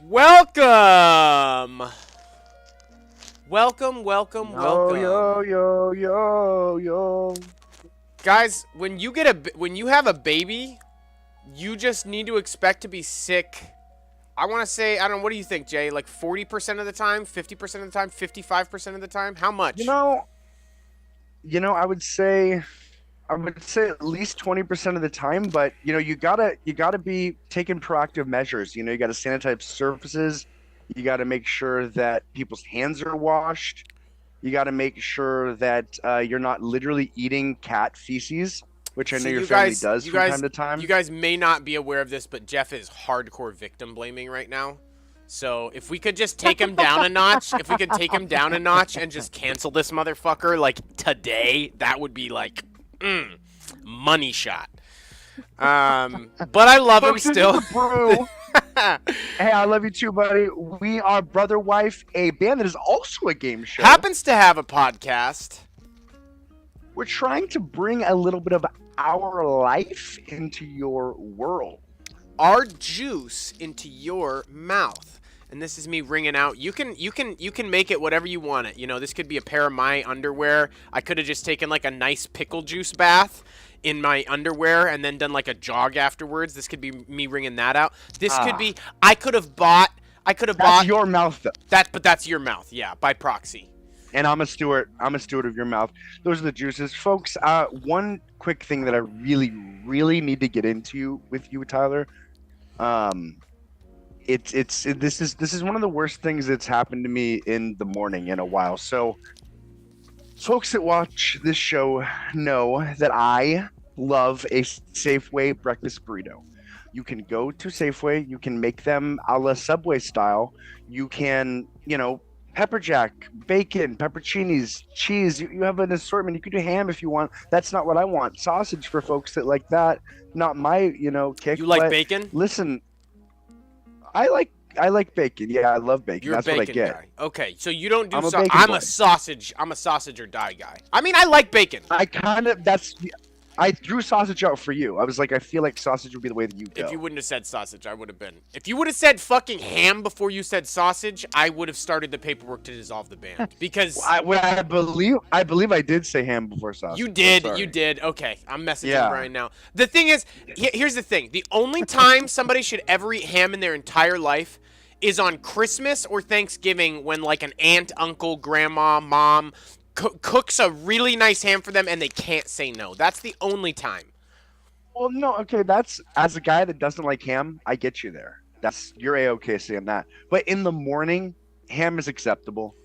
Welcome! Welcome. Yo. Guys, when you have a baby, you just need to expect to be sick. I want to say, I don't know, what do you think, Jay? Like 40% of the time, 50% of the time, 55% of the time? How much? I would say at least 20% of the time, but you gotta be taking proactive measures. You gotta sanitize surfaces, you gotta make sure that people's hands are washed, you gotta make sure that you're not literally eating cat feces, which I know your family does from time to time. You guys may not be aware of this, but Jeff is hardcore victim blaming right now. So if we could just take him down a notch, and just cancel this motherfucker like today, that would be like money shot. But I love him still. Brew. Hey, I love you too, buddy. We are Brotherwife, a band that is also a game show. Happens to have a podcast. We're trying to bring a little bit of our life into your world. Our juice into your mouth. And this is me ringing out. You can make it whatever you want it. This could be a pair of my underwear. I could have just taken like a nice pickle juice bath in my underwear and then done like a jog afterwards. This could be me ringing that out. This could be I could have bought That's your mouth though. But that's your mouth, yeah, by proxy. And I'm a steward of your mouth. Those are the juices, folks. One quick thing that I really need to get into with you, Tyler. This is one of the worst things that's happened to me in the morning in a while. So folks that watch this show know that I love a Safeway breakfast burrito. You can go to Safeway, you can make them a la Subway style. You can, pepper jack, bacon, pepperoncinis, cheese. You have an assortment. You can do ham if you want. That's not what I want. Sausage for folks that like that. Not my, kick. You like bacon? Listen, I like bacon. Yeah, I love bacon. You're That's a bacon what I get. guy. Okay, so you don't do. I'm a sausage or die guy. I mean, I like bacon. I threw sausage out for you. I was like, I feel like sausage would be the way that you go. If you wouldn't have said sausage, I would have been. If you would have said fucking ham before you said sausage, I would have started the paperwork to dissolve the band. Because I believe I did say ham before sausage. You did. Okay, I'm messaging right now. The thing is, here's the thing. The only time somebody should ever eat ham in their entire life is on Christmas or Thanksgiving when like an aunt, uncle, grandma, mom cooks a really nice ham for them and they can't say no. That's the only time. Well, no, okay, that's, as a guy that doesn't like ham, I get you there. You're A-okay saying that. But in the morning, ham is acceptable.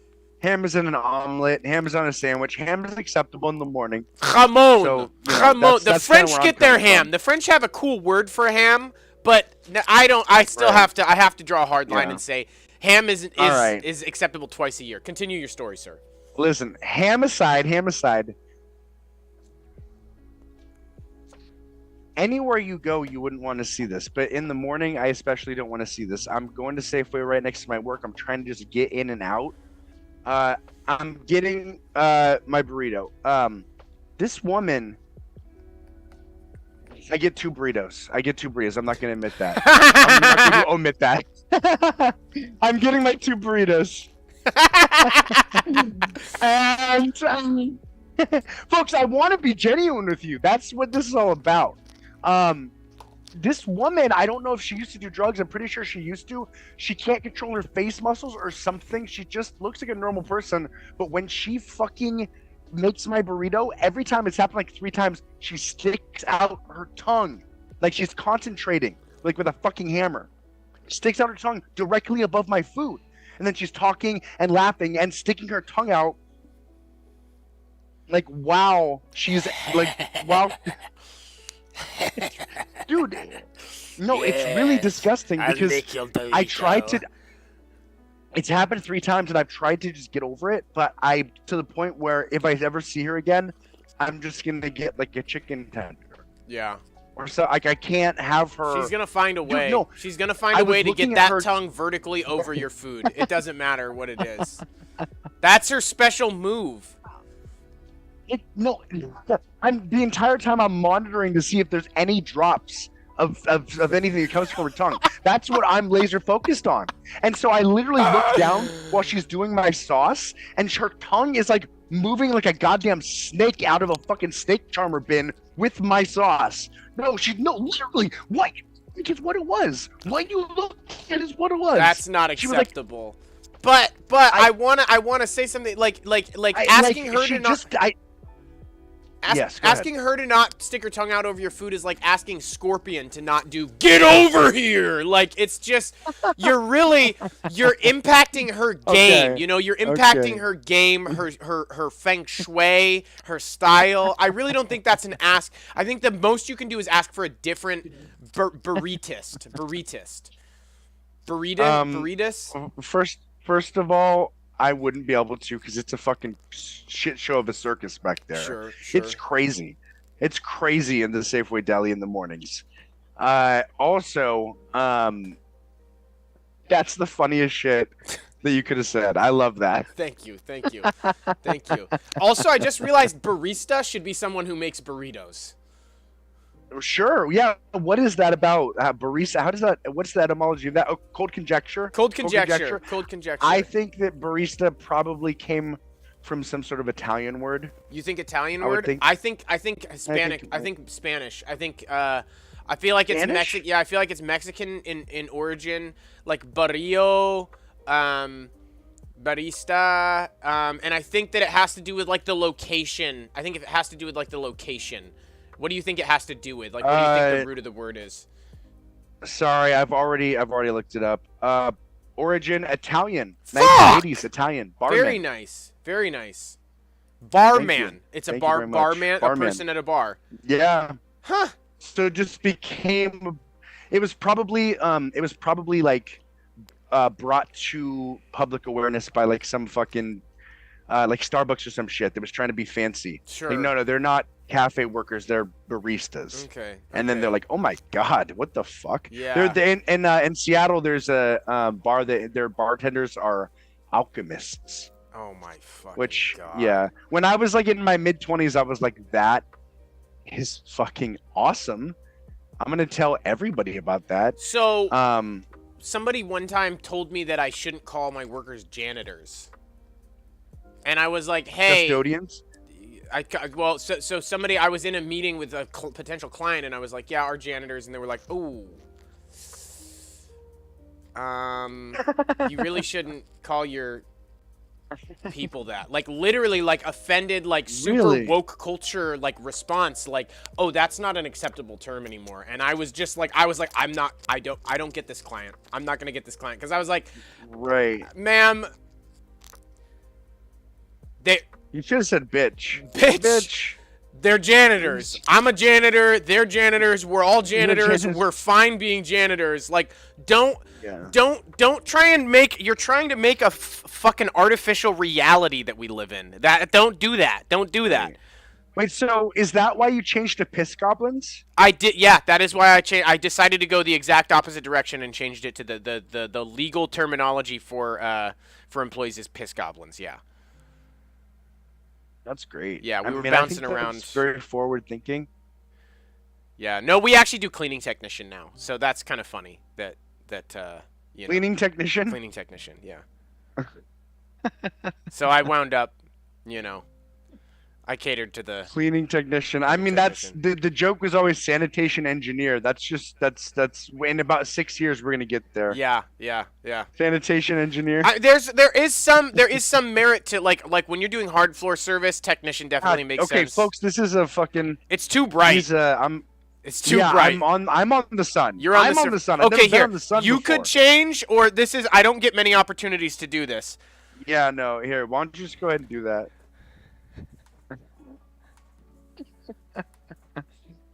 Ham is in an omelet. Ham is on a sandwich. Ham is acceptable in the morning. Jamon. So, Jamon. The French get their ham. The French have a cool word for ham, but I don't. I still have to draw a hard line and say ham is acceptable twice a year. Continue your story, sir. Listen, ham aside. Anywhere you go, you wouldn't want to see this. But in the morning, I especially don't want to see this. I'm going to Safeway right next to my work. I'm trying to just get in and out. I'm getting my burrito. This woman, I get two burritos. I'm not going to admit that. I'm not going to omit that. I'm getting my two burritos. And folks, I want to be genuine with you. That's what this is all about. This woman, I don't know if she used to do drugs. I'm pretty sure she used to. She can't control her face muscles or something. She just looks like a normal person. But when she fucking makes my burrito, every time, it's happened like 3 times, she sticks out her tongue. Like she's concentrating, like with a fucking hammer. Sticks out her tongue directly above my food. And then she's talking and laughing and sticking her tongue out. Like, wow. She's like, wow. Dude, no, it's really disgusting because I tried to. It's happened 3 times and I've tried to just get over it, but to the point where if I ever see her again, I'm just gonna get like a chicken tender. Yeah. Or so, like, I can't have her. She's gonna find a way. Dude, no, she's gonna find a way to get that tongue vertically over your food. It doesn't matter what it is. That's her special move. The entire time I'm monitoring to see if there's any drops of anything that comes from her tongue. That's what I'm laser focused on. And so I literally look down while she's doing my sauce, and her tongue is like moving like a goddamn snake out of a fucking snake charmer bin with my sauce. No, literally, what? It's what it was. What you look at is what it was. That's not acceptable. Like, but I wanna say something like asking her to not. Asking her to not stick her tongue out over your food is like asking Scorpion to not do "Get over here." Like, it's just you're impacting her game. Okay. You know, you're impacting her game, her feng shui, her style. I really don't think that's an ask. I think the most you can do is ask for a different burritist. First of all, I wouldn't be able to because it's a fucking shit show of a circus back there. Sure. It's crazy. It's crazy in the Safeway deli in the mornings. Also, that's the funniest shit that you could have said. I love that. Thank you. Also, I just realized barista should be someone who makes burritos. Sure. Yeah. What is that about? Barista. How does that? What's the etymology of that? Oh, cold conjecture. Cold conjecture. I think that barista probably came from some sort of Italian word. You think Italian word? I think Hispanic. I think Spanish. I feel like it's Mexican. Yeah, I feel like it's Mexican in origin, like barrio, barista, and I think that it has to do with like the location. I think it has to do with like the location. What do you think it has to do with? Like, what do you think the root of the word is? Sorry, I've already looked it up. Origin Italian, 1980s Italian. Barman. Very nice. Barman. It's a barman, a person at a bar. Yeah. Huh. So it just became. It was probably like brought to public awareness by like some fucking like Starbucks or some shit that was trying to be fancy. Sure. Like, no, they're not cafe workers, they're baristas. Okay. And then they're like, oh my god, what the fuck? Yeah. In Seattle, there's a bar that their bartenders are alchemists. Oh my fucking god. Yeah. When I was like in my mid-20s, I was like, that is fucking awesome. I'm gonna tell everybody about that. So somebody one time told me that I shouldn't call my workers janitors. And I was like, hey, custodians? So somebody, I was in a meeting with a potential client, and I was like, yeah, our janitors, and they were like, ooh, you really shouldn't call your people that. Like, literally, like, offended, like, super woke culture, like, response, like, oh, that's not an acceptable term anymore. And I was just like, I don't get this client. I'm not gonna get this client. Because I was like, right, ma'am, you should have said bitch. Bitch. They're janitors. I'm a janitor. They're janitors. We're all janitors. We're fine being janitors. Like, don't try and you're trying to make a fucking artificial reality that we live in. Don't do that. Don't do that. Wait, so is that why you changed to piss goblins? I did. Yeah, that is why I decided to go the exact opposite direction and changed it to the legal terminology for employees is piss goblins. Yeah. That's great. Yeah, we were bouncing around. That's very forward thinking. Yeah, no, we actually do cleaning technician now, so that's kind of funny that you know. Cleaning technician. Cleaning technician, yeah. So I wound up, I catered to the cleaning technician. I mean, that's the joke was always sanitation engineer. That's in about 6 years we're gonna get there. Yeah. Sanitation engineer. There is some merit to like when you're doing hard floor service, technician definitely makes sense. Okay, folks, this is a fucking. It's too bright. It's too bright. I'm on the sun. You're on the sun. Okay, here. On the sun you before. Could change, or this is. I don't get many opportunities to do this. Yeah, no. Here, why don't you just go ahead and do that?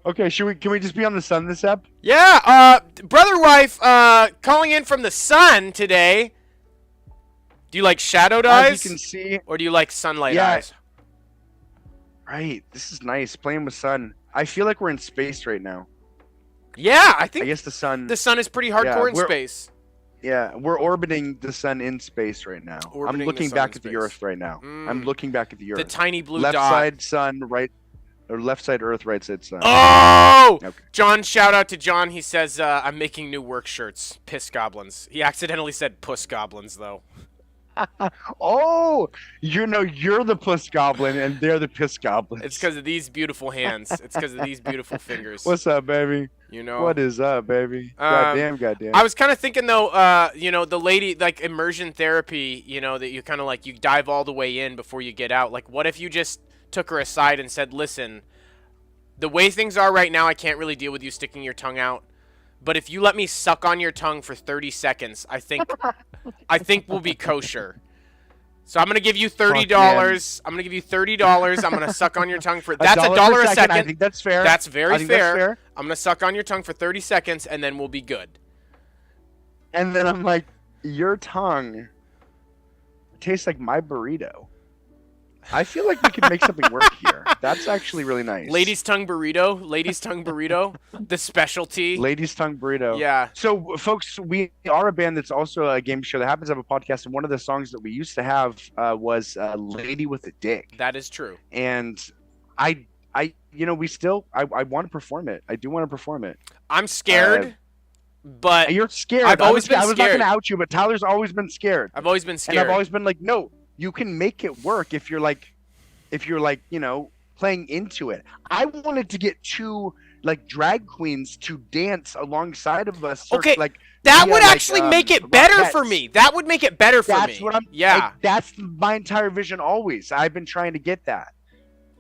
Okay, can we just be on the sun this ep? Yeah, Brotherwife, calling in from the sun today. Do you like shadowed eyes? As you can see. Or do you like sunlight eyes? Right, this is nice, playing with sun. I feel like we're in space right now. Yeah, I guess the sun is pretty hardcore in space. Yeah, we're orbiting the sun in space right now. I'm looking back at the Earth right now. I'm looking back at the Earth. The tiny blue dot. Left side sun, right. Or left side Earth, right side Sun. Oh! Okay. John, shout out to John. He says, I'm making new work shirts. Piss goblins. He accidentally said puss goblins, though. Oh, you're the puss goblin and they're the piss goblins. It's because of these beautiful hands. It's because of these beautiful fingers. What's up, baby? You know? What is up, baby? Goddamn. I was kind of thinking, though, the lady, like, immersion therapy, that you kind of, like, you dive all the way in before you get out. Like, what if you just took her aside and said, listen, the way things are right now, I can't really deal with you sticking your tongue out. But if you let me suck on your tongue for 30 seconds, I think we'll be kosher. So I'm gonna give you $30. I'm gonna give you $30. I'm gonna suck on your tongue for that's $1 a second. I think that's fair. That's very fair. That's fair. I'm gonna suck on your tongue for 30 seconds, and then we'll be good. And then I'm like, your tongue tastes like my burrito. I feel like we could make something work here. That's actually really nice. Ladies' tongue burrito. Ladies' tongue burrito. The specialty. Ladies' tongue burrito. Yeah. So, folks, we are a band that's also a game show that happens to have a podcast. And one of the songs that we used to have was "Lady with a Dick." That is true. And I want to perform it. I do want to perform it. I'm scared. But you're scared. I've always been I was not scared. going to out you, but Tyler's always been scared. I've always been scared. And I've always been like, no, you can make it work if you're like, playing into it. I wanted to get two like drag queens to dance alongside of us. Okay, like that would actually make it better for me. That would make it better for me. That's what I'm. Yeah, like, that's my entire vision. Always, I've been trying to get that.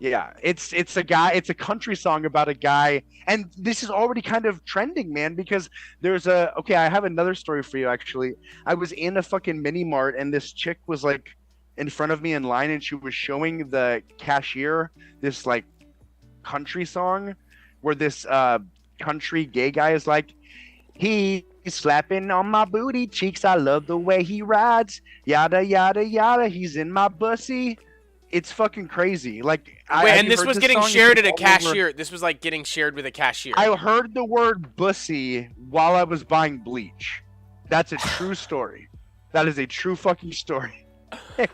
Yeah, it's a guy. It's a country song about a guy, and this is already kind of trending, man. Because there's okay. I have another story for you. Actually, I was in a fucking mini mart, and this chick was like in front of me in line, and she was showing the cashier this like country song, where this country gay guy is like, he's slapping on my booty cheeks. I love the way he rides. Yada yada yada. He's in my bussy. It's fucking crazy. Like, wait, and this was getting shared at a cashier. This was like getting shared with a cashier. I heard the word bussy while I was buying bleach. That's a true story. That is a true fucking story.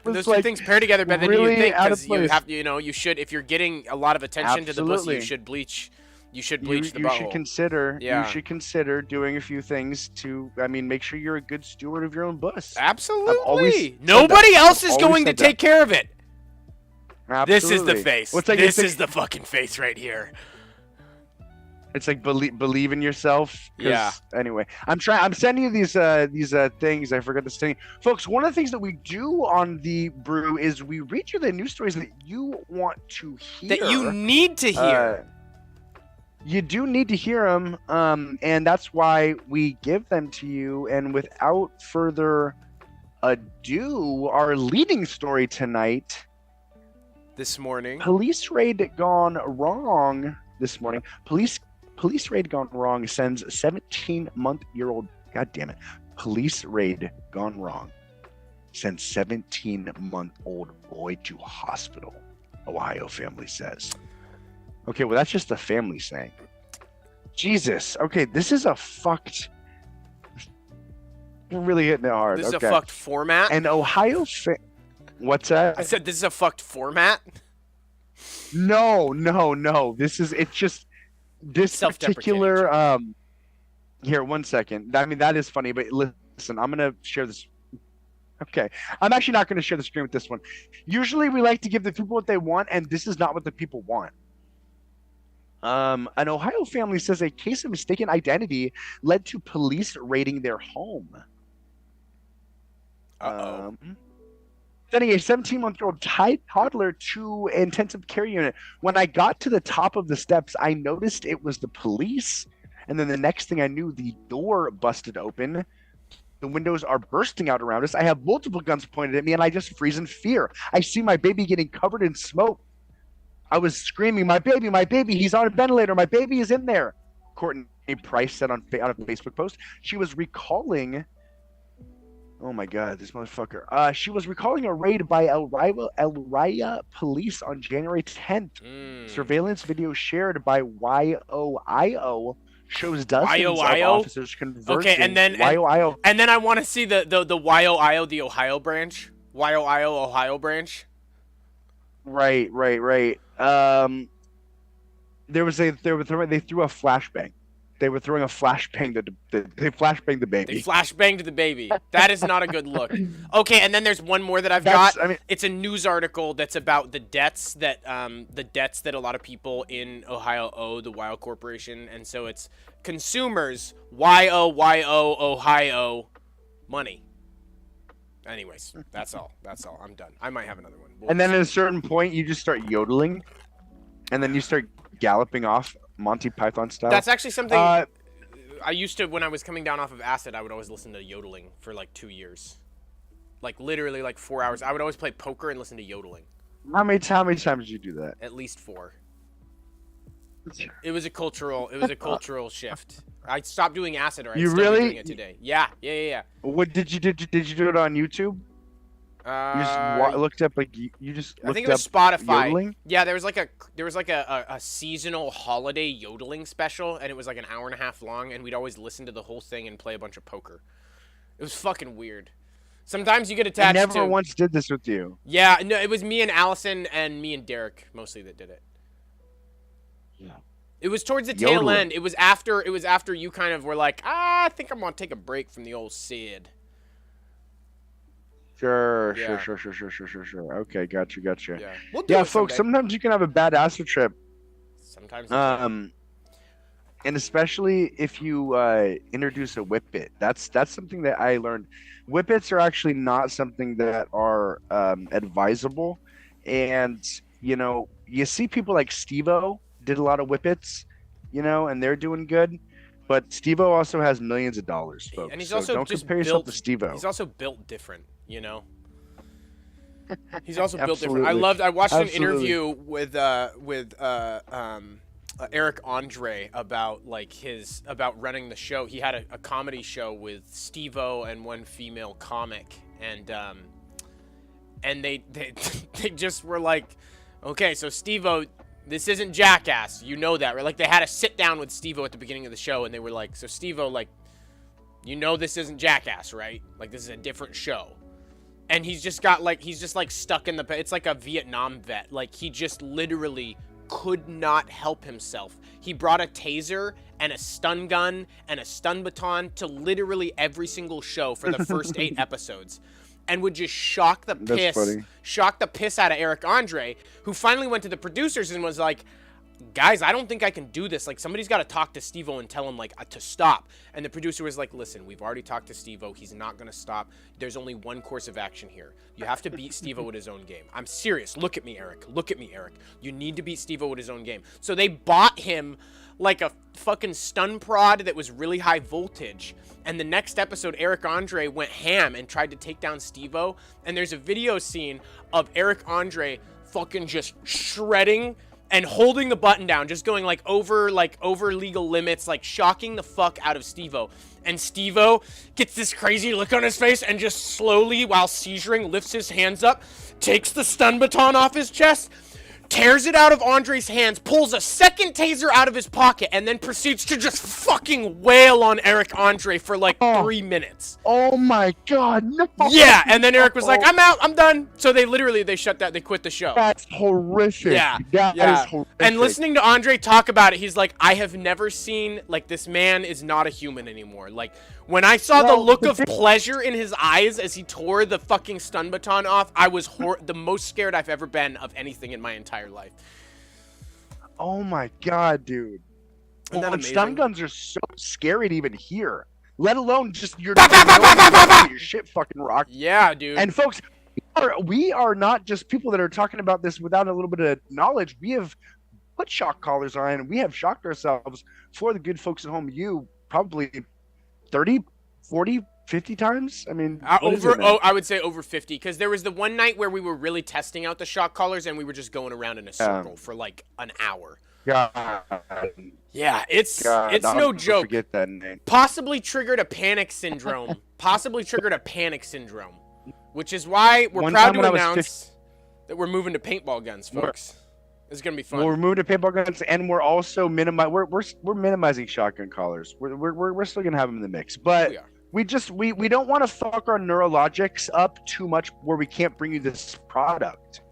Those two things pair together better really than you think, because you have, you should, if you're getting a lot of attention to the pussy, you should bleach. You should bleach the butthole. You should consider doing a few things to, make sure you're a good steward of your own bus. Absolutely. Nobody else is going to take care of it. Absolutely. This is the face. This is the fucking face right here. It's like believe in yourself. Yeah. Anyway, I'm sending you these things. I forgot this thing, folks. One of the things that we do on the Brew is we read you the news stories that you want to hear. That you need to hear. You do need to hear them, and that's why we give them to you. And without further ado, our leading story tonight. This morning. Police raid gone wrong this morning. Police raid gone wrong sends 17-month-old. God damn it. Police raid gone wrong sends 17-month-old boy to hospital. Ohio family says. Okay, well that's just the family saying. Jesus. Okay, this is a fucked. We're really hitting it hard. This is a fucked format. And Ohio. What's that? I said this is a fucked format. No. It's just this particular. Here, 1 second. That is funny, but listen, I'm gonna share this. Okay, I'm actually not gonna share the screen with this one. Usually, we like to give the people what they want, and this is not what the people want. An Ohio family says a case of mistaken identity led to police raiding their home. Sending a 17-month-old toddler to intensive care unit. When I got to the top of the steps, I noticed it was the police. And then the next thing I knew, the door busted open. The windows are bursting out around us. I have multiple guns pointed at me, and I just freeze in fear. I see my baby getting covered in smoke. I was screaming, my baby, he's on a ventilator. My baby is in there. Courtney Price said on a Facebook post. She was recalling... Oh my God, this motherfucker. She was recalling a raid by El Raya police on January 10th. Surveillance video shared by YOIO shows dozens of officers converging. Okay, and then I want to see the YOIO, the Ohio branch. YOIO Ohio branch. Right. they threw a flashbang. They were throwing a flashbang. They flashbanged the They baby. flashbanged the baby. That is not a good look. Okay, and then there's one more that I've That's, got. I mean, It's a news article that's about the debts that a lot of people in Ohio owe the Wild Corporation, and so it's consumers YO Ohio money. Anyways, that's all. That's all. I'm done. I might have another one. and then at a certain point, you just start yodeling, and then you start galloping off Monty Python style. That's actually something Uh, I used to when I was coming down off of acid. I would always listen to yodeling for like 2 years, like literally like 4 hours. I would always play poker and listen to yodeling. how many times did you do that? At least 4. It was a cultural shift. I stopped doing acid, or I'd You still be really- doing it today. Yeah. What did you do it on YouTube? You just looked up like you just I looked think it was up Spotify. yodeling? Yeah, there was like a seasonal holiday yodeling special, and it was like an hour and a half long, and we'd always listen to the whole thing and play a bunch of poker. It was fucking weird. Sometimes you get I attached never to. once did this with you. Yeah, no, it was me and Allison and me and Derek mostly that did it. Yeah. It was towards the tail Yodeling. end. It was after you kind of were like, I think I'm gonna take a break from the old Sid. Sure. Yeah. Okay, gotcha. Yeah, we'll do Yeah, it folks. someday. Sometimes you can have a bad acid trip. Sometimes. And especially if you introduce a whippet. That's something that I learned. Whippets are actually not something that are advisable. And you see people like Steve-O did a lot of whippets, and they're doing good. But Steve-O also has millions of dollars, folks. And he's so also don't just compare yourself to built. Steve-O. He's also built different, He's also built different. Absolutely. I watched an Absolutely. interview with Eric Andre about about running the show. He had a comedy show with Steve-O and one female comic, and they they just were like, okay, so Steve-O, this isn't Jackass, you know that, right? Like they had a sit down with Steve-O at the beginning of the show, and they were like, so Steve-O, like, this isn't Jackass, right? Like this is a different show. And he's just stuck in it's like a Vietnam vet. Like he just literally could not help himself. He brought a taser and a stun gun and a stun baton to literally every single show for the first 8 episodes. And would just shock the That's funny. piss out of Eric Andre, who finally went to the producers and was like, guys, I don't think I can do this. Like, somebody's got to talk to Steve-O and tell him, like, to stop. And the producer was like, listen, we've already talked to Steve-O. He's not going to stop. There's only one course of action here. You have to beat Steve-O at his own game. I'm serious. Look at me, Eric. Look at me, Eric. You need to beat Steve-O at his own game. So they bought him, like, a fucking stun prod that was really high voltage. And the next episode, Eric Andre went ham and tried to take down Steve-O. And there's a video scene of Eric Andre fucking just shredding and holding the button down, just going over legal limits, like shocking the fuck out of Steve-O. And Steve-O gets this crazy look on his face and just slowly, while seizuring, lifts his hands up, takes the stun baton off his chest, tears it out of Andre's hands, pulls a second taser out of his pocket, and then proceeds to just fucking wail on Eric Andre for 3 minutes. Oh my God! No. Yeah, and then Eric was like, I'm out, I'm done. So they shut that, they quit the show. That's horrific. Yeah, That yeah. is horrific. And listening to Andre talk about it, he's like, I have never seen, this man is not a human anymore. Like, when I saw the look of pleasure in his eyes as he tore the fucking stun baton off, I was the most scared I've ever been of anything in my entire life. Oh my God, dude. Isn't that And amazing? stun guns are so scary to even hear, let alone just your shit fucking rock. Yeah, dude. And folks, we are not just people that are talking about this without a little bit of knowledge. We have put shock collars on, and we have shocked ourselves for the good folks at home. You probably 30, 40, 50 times? I mean, I would say over 50, because there was the one night where we were really testing out the shock collars, and we were just going around in a circle for an hour. God, Yeah, it's I'll no never joke. Forget that name. Possibly triggered a panic syndrome. Which is why we're One proud time to when I was announce that we're moving to paintball guns, folks. It's gonna be fun. Well, we're moving to paintball guns, and we're also we're minimizing shotgun collars. We're still gonna have them in the mix, but We are. we don't want to fuck our neurologics up too much where we can't bring you this product.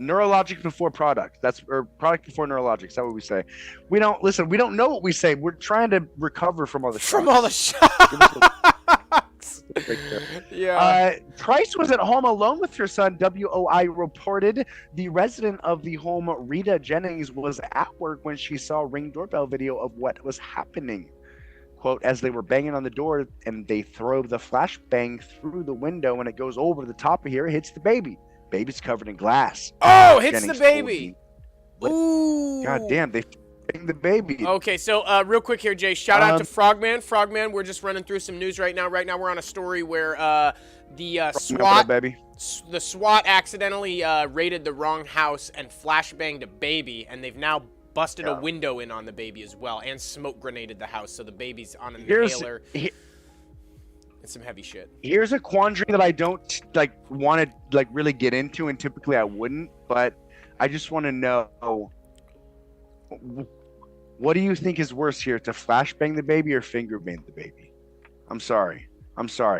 Neurologic before product. That's or product before neurologic. Is that what we say? We don't listen. We don't know what we say. We're trying to recover from all the From shocks. all the shocks. Yeah. Price was at home alone with her son. WOI reported the resident of the home, Rita Jennings, was at work when she saw Ring doorbell video of what was happening. Quote, as they were banging on the door and they throw the flashbang through the window and it goes over the top of here, it hits the baby. Baby's covered in glass. Oh, hits Jennings the baby. Ooh. God damn, they banged the baby. Okay, so real quick here, Jay. Shout out to Frogman. Frogman, we're just running through some news right now. Right now, we're on a story where the SWAT accidentally raided the wrong house and flashbanged a baby, and they've now busted a window in on the baby as well, and smoke grenaded the house, so the baby's on an inhaler. It's some heavy shit. Here's a quandary that I don't want to really get into, and typically I wouldn't, but I just want to know, what do you think is worse here, to flashbang the baby or finger bang the baby? I'm sorry,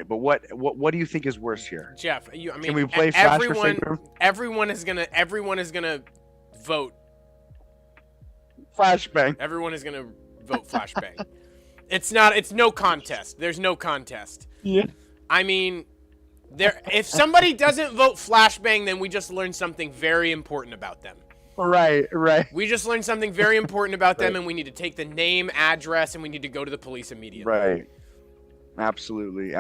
but what do you think is worse here? Jeff, I mean, can we play flash for finger? Everyone is gonna vote flashbang. Everyone is gonna vote flashbang. It's no contest. There's no contest. Yeah. I mean, if somebody doesn't vote flashbang, then we just learned something very important about them. Right. We just learned something very important about them, and we need to take the name, address, and we need to go to the police immediately. Right. Absolutely.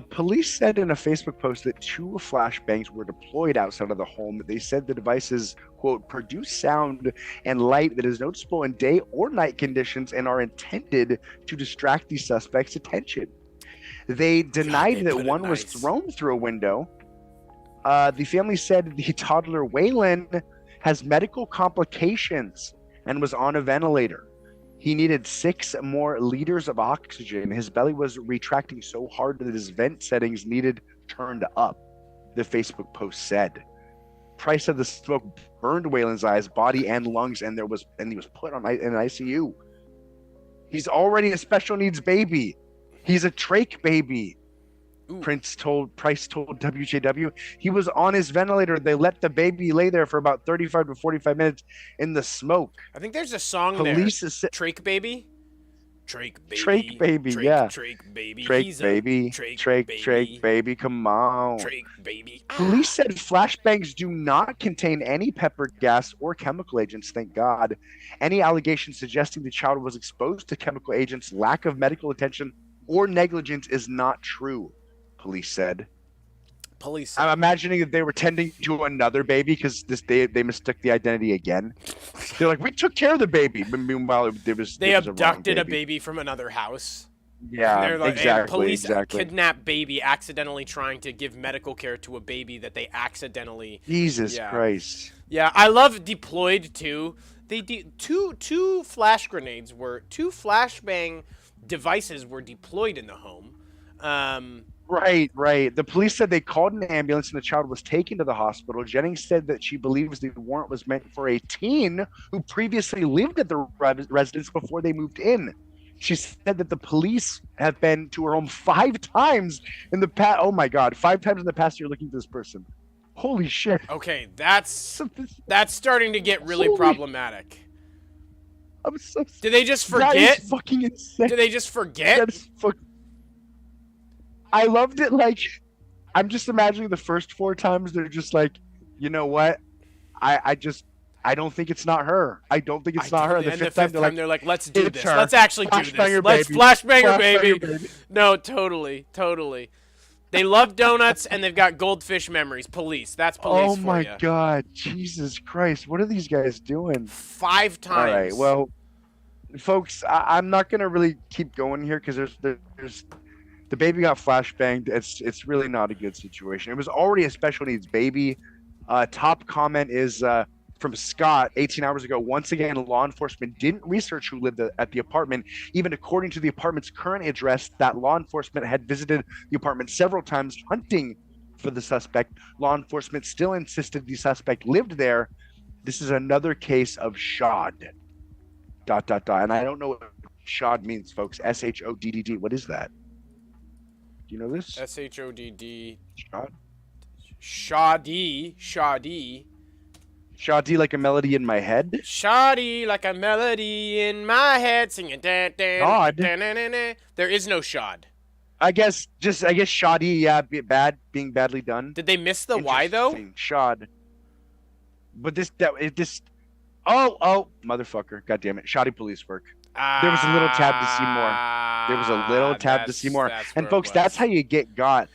Police said in a Facebook post that 2 flashbangs were deployed outside of the home. They said the devices, quote, produce sound and light that is noticeable in day or night conditions and are intended to distract the suspect's attention. They denied that one was thrown through a window. The family said the toddler Waylon has medical complications and was on a ventilator. He needed 6 more liters of oxygen. His belly was retracting so hard that his vent settings needed turned up, the Facebook post said. Price said the smoke burned Waylon's eyes, body, and lungs, and he was put in an ICU. He's already a special needs baby. He's a trach baby. Ooh. Price told WJW he was on his ventilator. They let the baby lay there for about 35 to 45 minutes in the smoke. I think there's a song Police there. Trach baby. Trach baby, yeah. Trach baby. Trach baby. Trach baby. Come on. Trach baby. Police said flashbangs do not contain any pepper gas or chemical agents, thank God. Any allegations suggesting the child was exposed to chemical agents, lack of medical attention, or negligence is not true, police said. I'm imagining that they were tending to another baby because they mistook the identity again. They're like, we took care of the baby, but meanwhile they abducted a baby from another house. Yeah, like, exactly. Police kidnap baby, accidentally trying to give medical care to a baby that they accidentally. Jesus Christ. Yeah, I love deployed too. Two flashbang devices were deployed in the home. Right. The police said they called an ambulance and the child was taken to the hospital. Jennings said that she believes the warrant was meant for a teen who previously lived at the residence before they moved in. She said that the police have been to her home 5 times in the past. Oh my God, 5 times in the past year looking for this person. Holy shit. Okay, that's starting to get really problematic. I'm so. Did they just forget? That is fucking insane. Did they just forget? That's I loved it. Like, I'm just imagining the first 4 times they're just like, you know what? I don't think it's not her. I don't think it's not her. The fifth time they're like, let's do this. Let's actually do this. Let's flashbang her, baby. No, totally. They love donuts and they've got goldfish memories. Police. That's police for you. Oh my God. Jesus Christ. What are these guys doing? 5 times. All right. Well, folks, I'm not going to really keep going here because there's the baby got flashbanged. It's really not a good situation. It was already a special needs baby. Top comment is from Scott 18 hours ago. Once again, law enforcement didn't research who lived at the apartment. Even according to the apartment's current address, that law enforcement had visited the apartment several times hunting for the suspect. Law enforcement still insisted the suspect lived there. This is another case of SHOD. ... And I don't know what SHOD means, folks. SHODD. What is that? Do you know this? SHODD. SHOD? Shoddy. Shoddy like a melody in my head. Shoddy like a melody in my head, singing. Shod? There is no shod. I guess shoddy, yeah, being badly done. Did they miss the Y though? Interesting. Shod. But this. Oh, motherfucker! God damn it! Shoddy police work. There was a little tab to see more. There was a little tab to see more. And folks, that's how you get got.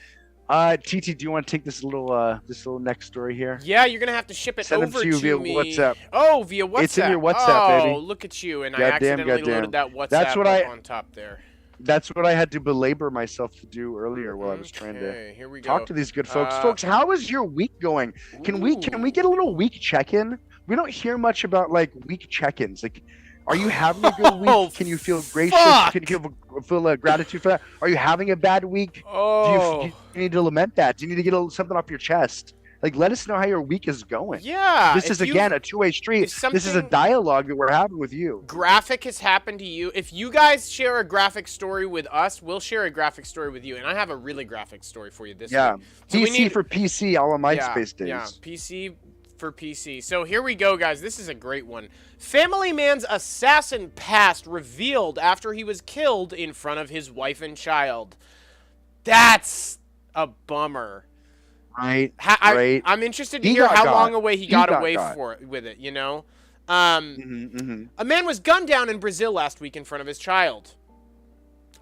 TT, do you want to take this little next story here? Yeah, you're gonna have to ship it Send over them to you to via me. WhatsApp. Oh, via WhatsApp. It's in your WhatsApp, baby. Oh, look at you! And I Goddamn, accidentally loaded that WhatsApp That's what up on top there. That's what I had to belabor myself to do earlier while I was trying to here we go. talk to these good folks. Folks, how is your week going? Can we get a little week check-in? We don't hear much about like week check-ins. Like, are you having a good week? Can you feel gracious? Fuck. Can you feel gratitude for that? Are you having a bad week? Oh. Do you need to lament that? Do you need to get something off your chest? Like, let us know how your week is going. Yeah. This is, again, a two-way street. This is a dialogue that we're having with you. Graphic has happened to you. If you guys share a graphic story with us, we'll share a graphic story with you. And I have a really graphic story for you this week. So PC for PC, all on MySpace days. Yeah, PC for PC. So here we go, guys. This is a great one. Family man's assassin past revealed after he was killed in front of his wife and child. That's a bummer. Right. I'm interested to hear how long away he got away with it, you know? A man was gunned down in Brazil last week in front of his child.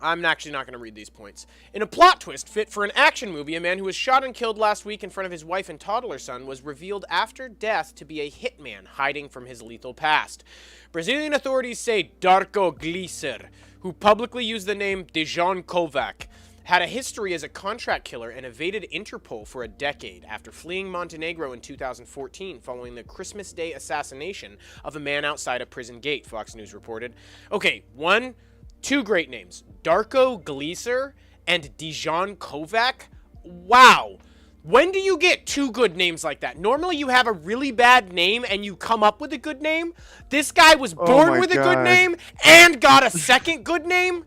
I'm actually not going to read these points. In a plot twist fit for an action movie, a man who was shot and killed last week in front of his wife and toddler son was revealed after death to be a hitman hiding from his lethal past. Brazilian authorities say Darko Gleiser, who publicly used the name Dejan Kovac, had a history as a contract killer and evaded Interpol for a decade after fleeing Montenegro in 2014 following the Christmas Day assassination of a man outside a prison gate, Fox News reported. Okay, two great names, Darko Gleiser and Dejan Kovac. Wow. When do you get two good names like that? Normally you have a really bad name and you come up with a good name. This guy was born with a good name and got a second good name.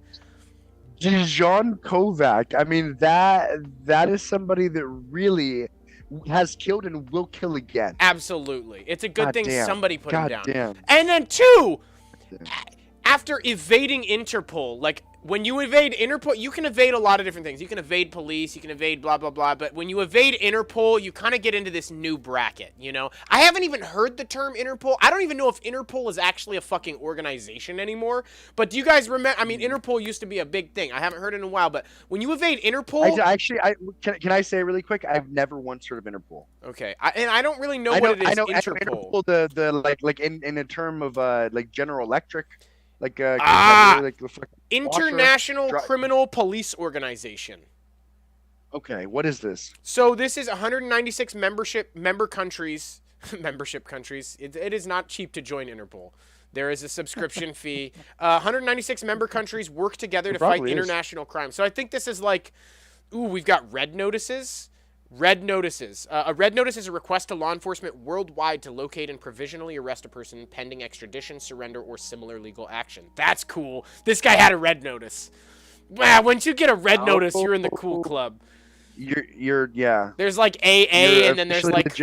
Dejan Kovac. I mean, that is somebody that really has killed and will kill again. Absolutely. It's a good thing somebody put him down. Damn. And then two, after evading Interpol, like when you evade Interpol, you can evade a lot of different things. You can evade police, you can evade blah, blah, blah. But when you evade Interpol, you kind of get into this new bracket, you know? I haven't even heard the term Interpol. I don't even know if Interpol is actually a fucking organization anymore. But do you guys remember? I mean, Interpol used to be a big thing. I haven't heard it in a while. But when you evade Interpol... Can I say really quick? I've never once heard of Interpol. Okay. And I don't really know what it is, Interpol. I know Interpol, like in a term of like General Electric. Like International Criminal Police Organization. Okay, what is this? So this is 196 member countries. Membership countries. It is not cheap to join Interpol. There is a subscription fee. 196 member countries work together to fight international crime. So I think this is like, we've got red notices. Red notices. A red notice is a request to law enforcement worldwide to locate and provisionally arrest a person pending extradition, surrender, or similar legal action. That's cool. This guy had a red notice. Wow, once you get a red notice, you're in the cool club. Yeah. There's like AA, and then there's like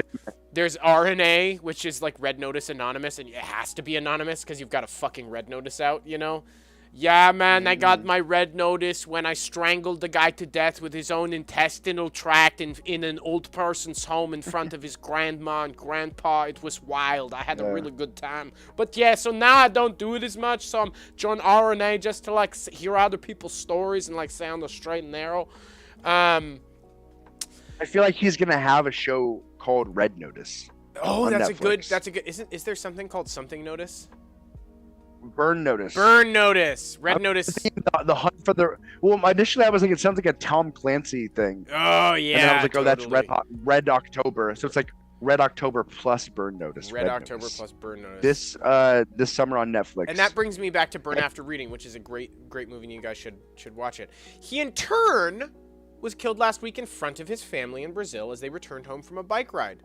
there's RNA, which is like Red Notice Anonymous, and it has to be anonymous because you've got a fucking red notice out, you know? Yeah, man, I got my red notice when I strangled the guy to death with his own intestinal tract in an old person's home in front of his grandma and grandpa. It was wild. I had a really good time. But yeah, so now I don't do it as much, so I'm joining RNA just to like hear other people's stories and like stay on the straight and narrow. I feel like he's gonna have a show called Red Notice. Oh, that's Netflix. That's a good. Is there something called Something Notice? Burn Notice. Burn Notice. Red Notice. The hunt for the. Well, initially I was like, it sounds like a Tom Clancy thing. Oh yeah. And then I was like, oh, that's Red October. So it's like Red October plus Burn Notice. Red October plus Burn Notice. This summer on Netflix. And that brings me back to Burn After Reading, which is a great movie, and you guys should watch it. He in turn was killed last week in front of his family in Brazil as they returned home from a bike ride.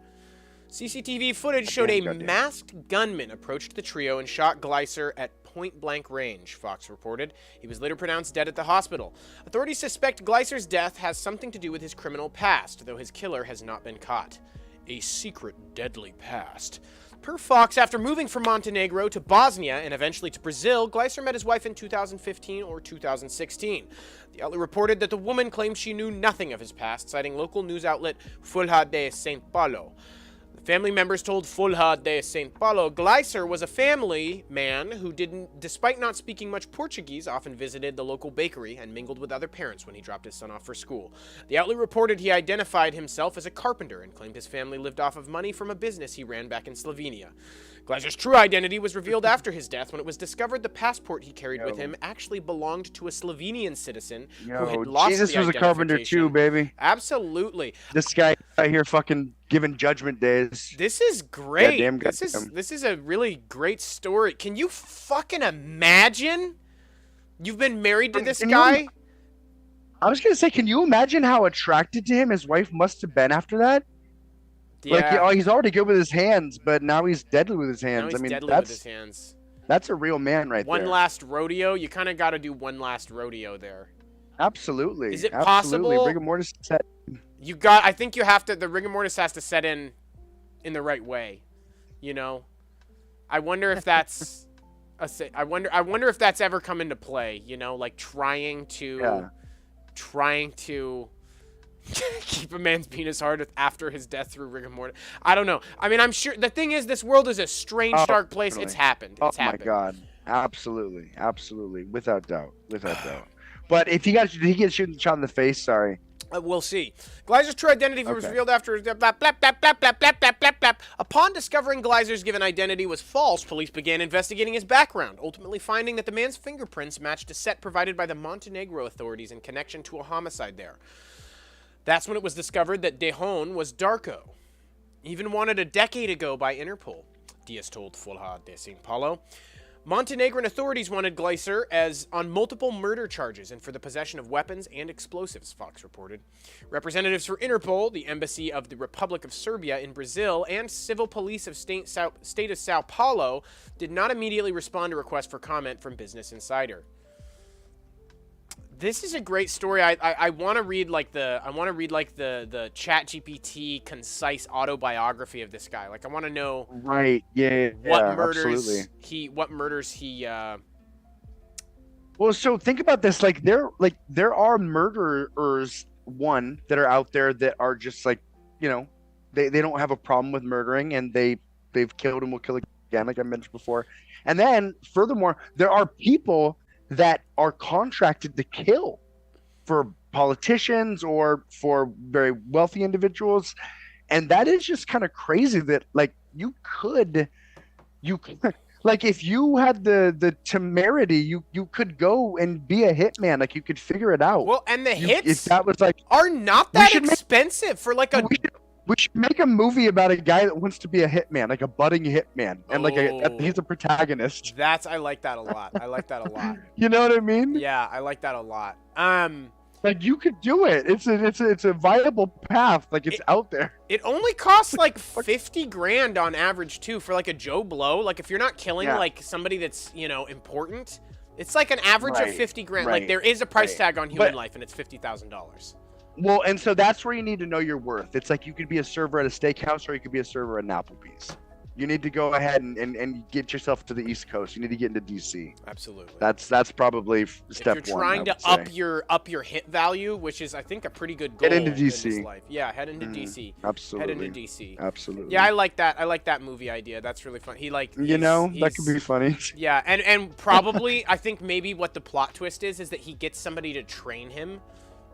CCTV footage showed a masked gunman approached the trio and shot Gleiser at point-blank range, Fox reported. He was later pronounced dead at the hospital. Authorities suspect Gleiser's death has something to do with his criminal past, though his killer has not been caught. A secret, deadly past. Per Fox, after moving from Montenegro to Bosnia and eventually to Brazil, Gleiser met his wife in 2015 or 2016. The outlet reported that the woman claimed she knew nothing of his past, citing local news outlet Folha de São Paulo. Family members told Folha de São Paulo Gleiser was a family man who despite not speaking much Portuguese, often visited the local bakery and mingled with other parents when he dropped his son off for school. The outlet reported he identified himself as a carpenter and claimed his family lived off of money from a business he ran back in Slovenia. Gleiser's true identity was revealed after his death when it was discovered the passport he carried with him actually belonged to a Slovenian citizen who had lost Jesus the was a carpenter too, baby. Absolutely. This guy out here fucking giving judgment days. This is great. Goddamn. This is a really great story. Can you fucking imagine? You've been married to this guy? I was gonna say, can you imagine how attracted to him his wife must have been after that? Yeah. Like, he's already good with his hands, but now he's deadly with his hands. Now he's I mean, deadly with his hands. That's a real man right there. One last rodeo. You kind of got to do one last rodeo there. Absolutely. Is it Absolutely. possible? Rigor mortis set. I think you have to. The rigor mortis has to set in the right way. You know. I wonder if that's I wonder if that's ever come into play. You know, like trying to keep a man's penis hard after his death through rigor mortis. I don't know. I mean, I'm sure the thing is, this world is a strange, dark place. Definitely. It's happened. It's happened. My God, absolutely, absolutely, without doubt, without doubt. But if he gets shot in the face, sorry. We'll see. Gleiser's true identity was revealed after blah, blah, blah, blah, blah, blah, blah, blah, blah, blah. Upon discovering Gleiser's given identity was false, police began investigating his background, ultimately finding that the man's fingerprints matched a set provided by the Montenegro authorities in connection to a homicide there. That's when it was discovered that Dejon was Darko, even wanted a decade ago by Interpol, Diaz told Folha de São Paulo. Montenegrin authorities wanted Gleiser as on multiple murder charges and for the possession of weapons and explosives, Fox reported. Representatives for Interpol, the Embassy of the Republic of Serbia in Brazil, and civil police of state of Sao Paulo did not immediately respond to requests for comment from Business Insider. This is a great story. I want to read like the ChatGPT concise autobiography of this guy. Like I want to know what murders he Well, so think about this. Like there are murderers that are out there that are just like, you know, they don't have a problem with murdering and they've killed and will kill again, like I mentioned before. And then furthermore, there are people that are contracted to kill for politicians or for very wealthy individuals. And that is just kind of crazy that like you could like if you had the temerity, you could go and be a hitman. Like you could figure it out. Well, and the hits if that was like are not that expensive for like a we should make a movie about a guy that wants to be a hitman, like a budding hitman, and he's a protagonist. I like that a lot. I like that a lot. You know what I mean? Yeah, I like that a lot. Like you could do it. It's a viable path. Like it's out there. It only costs like 50 grand on average too for like a Joe Blow. Like if you're not killing like somebody that's, you know, important, it's like an average of 50 grand. Like there is a price tag on human life and it's $50,000. Well, and so that's where you need to know your worth. It's like you could be a server at a steakhouse or you could be a server at an Applebee's. You need to go ahead and get yourself to the East Coast. You need to get into DC. Absolutely. That's probably step one. If you're trying to up your hit value, which is I think a pretty good goal. Get into DC. In this life. Yeah, head into DC. Absolutely. Head into DC. Absolutely. Yeah, I like that. I like that movie idea. That's really fun. That could be funny. Yeah, and probably I think maybe what the plot twist is that he gets somebody to train him.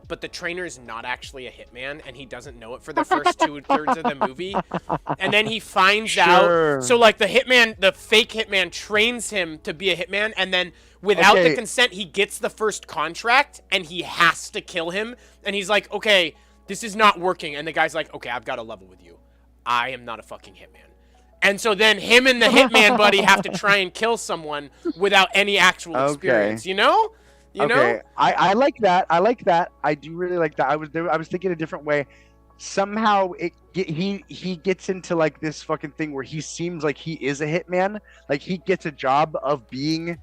But the trainer is not actually a hitman, and he doesn't know it for the first 2/3 of the movie. And then he finds out. So, like, the fake hitman trains him to be a hitman, and then without the consent, he gets the first contract, and he has to kill him. And he's like, okay, this is not working. And the guy's like, okay, I've got to level with you. I am not a fucking hitman. And so then him and the hitman buddy have to try and kill someone without any actual experience, you know? You know? I like that. I do really like that. I was thinking a different way. Somehow he gets into like this fucking thing where he seems like he is a hitman. Like he gets a job of being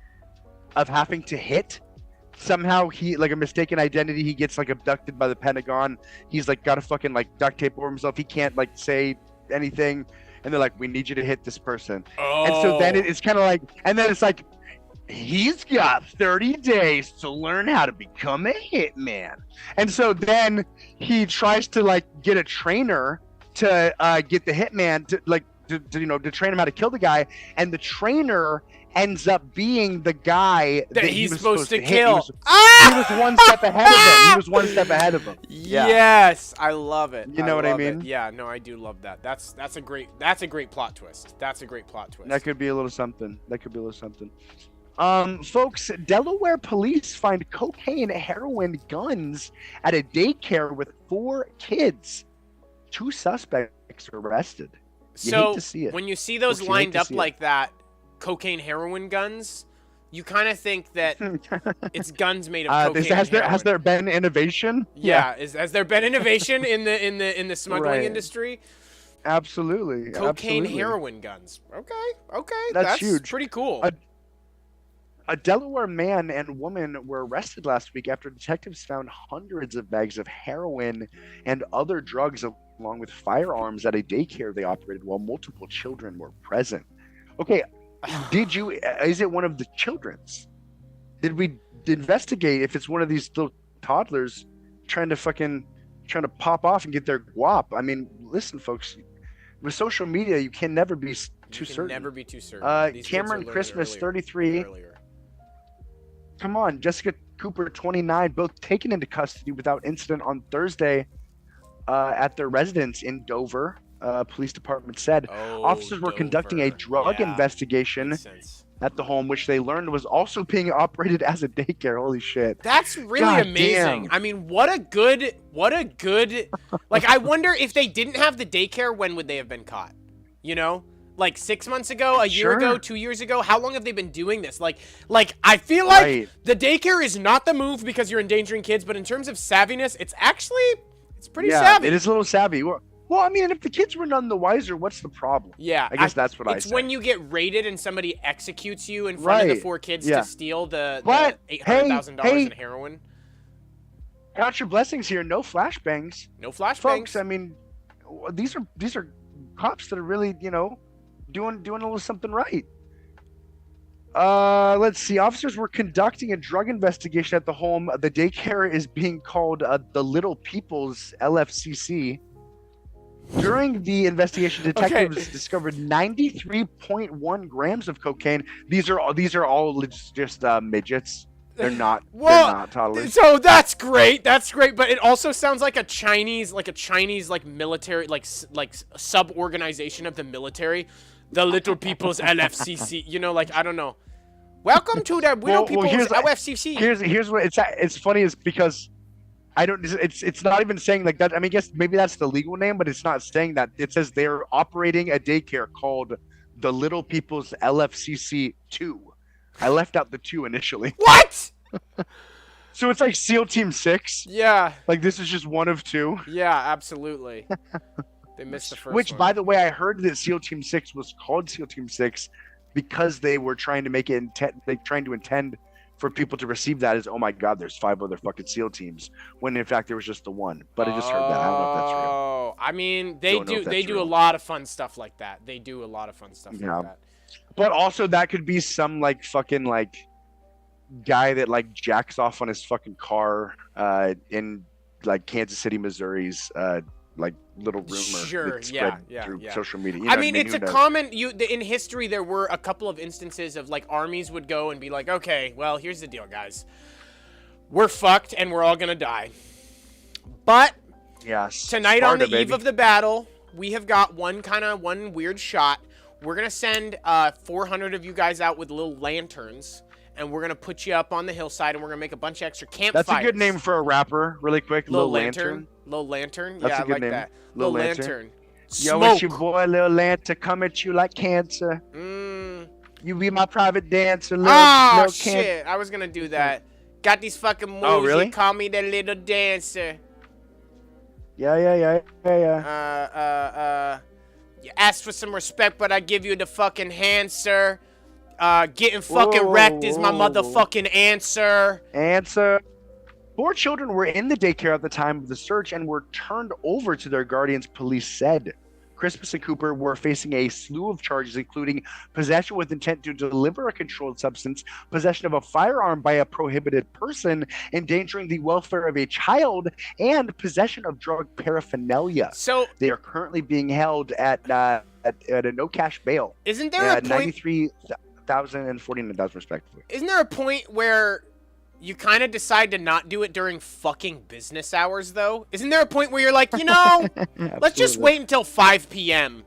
of having to hit. Somehow he, like a mistaken identity, he gets like abducted by the Pentagon. He's like got a fucking like duct tape over himself. He can't like say anything, and they're like, "We need you to hit this person." And so then it's kind of like, and then it's like, he's got 30 days to learn how to become a hitman. And so then he tries to like get a trainer to get the hitman to like to train him how to kill the guy, and the trainer ends up being the guy that he's was supposed to hit. kill. He was one step ahead of him. He was one step ahead of him. Yeah. Yes, I love it. You know what I mean? Yeah, no, I do love that. That's a great plot twist. That's a great plot twist. That could be a little something. Folks, Delaware police find cocaine, heroin, guns at a daycare with 4 kids. 2 suspects arrested. You hate to see it. When you see those lined up like that, cocaine, heroin, guns, you kind of think that it's guns made of cocaine. Has there been innovation? Yeah. Has there been innovation in the smuggling industry? Absolutely. Cocaine, heroin, guns. Okay. That's huge. Pretty cool. A Delaware man and woman were arrested last week after detectives found hundreds of bags of heroin and other drugs along with firearms at a daycare they operated while multiple children were present. Okay, is it one of the children's? Did we investigate if it's one of these little toddlers trying to pop off and get their guap? I mean, listen, folks, with social media, you can never be too certain. Never be too certain. Cameron Christmas, 33. Come on, Jessica Cooper, 29, both taken into custody without incident on Thursday at their residence in Dover. Police department said officers were conducting a drug investigation at the home, which they learned was also being operated as a daycare. Holy shit. That's really amazing. Damn. I mean, what a good, like, I wonder if they didn't have the daycare, when would they have been caught? You know? Like 6 months ago, a year ago, 2 years ago? How long have they been doing this? Like I feel like the daycare is not the move because you're endangering kids, but in terms of savviness, it's pretty savvy. It is a little savvy. Well, I mean, if the kids were none the wiser, what's the problem? Yeah. I guess that's what I say. It's when you get raided and somebody executes you in front of the 4 kids to steal the $800,000 in heroin. Count your blessings here. No flashbangs. No flashbangs. Folks, I mean, these are cops that are really, doing a little something right. Let's see. Officers were conducting a drug investigation at the home. The daycare is being called the Little People's LFCC. During the investigation, detectives discovered 93.1 grams of cocaine. These are all just midgets. They're not toddlers. So that's great. But it also sounds like a Chinese military sub-organization of the military. The Little People's LFCC. I don't know. Welcome to the Little People's LFCC. Here's what it's funny is because it's not even saying like that. I mean, I guess maybe that's the legal name, but it's not saying that. It says they're operating a daycare called the Little People's LFCC 2. I left out the 2 initially. What? So it's like SEAL Team 6. Yeah. Like this is just one of 2. Yeah, absolutely. They missed the first one. Which, by the way, I heard that SEAL Team 6 was called SEAL Team 6 because they were trying to make it intend for people to receive that as, oh my God, there's 5 other fucking SEAL teams, when in fact there was just the one. But I just heard that. I don't know if that's real. Oh, I mean, they do a lot of fun stuff like that. Like that. But also that could be some like fucking like guy that like jacks off on his fucking car in like Kansas City, Missouri's like little rumor. Sure, through social media. I mean, it's a common. In history, there were a couple of instances of like armies would go and be like, okay, well, here's the deal, guys. We're fucked and we're all gonna die. But tonight, on the eve of the battle, we have got one weird shot. We're gonna send 400 of you guys out with little lanterns, and we're gonna put you up on the hillside, and we're gonna make a bunch of extra campfires. That's a good name for a rapper, really quick. Lil Lantern. Lil Lantern. That's yeah, a good I like name. that. Lil Lantern. Yo, it's your boy Lil Lantern, come at you like cancer. You be my private dancer. Oh shit! I was gonna do that. Got these fucking moves. Oh really? You call me the little dancer. Yeah. You asked for some respect, but I give you the fucking hand, sir. Getting fucking wrecked is my Whoa. motherfucking answer. Answer. 4 children were in the daycare at the time of the search and were turned over to their guardians, police said. Crispus and Cooper were facing a slew of charges, including possession with intent to deliver a controlled substance, possession of a firearm by a prohibited person, endangering the welfare of a child, and possession of drug paraphernalia. So they are currently being held at a no cash bail. Isn't there a point? 93,000 and 49,000 respectively. Isn't there a point where you kind of decide to not do it during fucking business hours, though? Isn't there a point where you're like, let's just wait until 5 p.m.?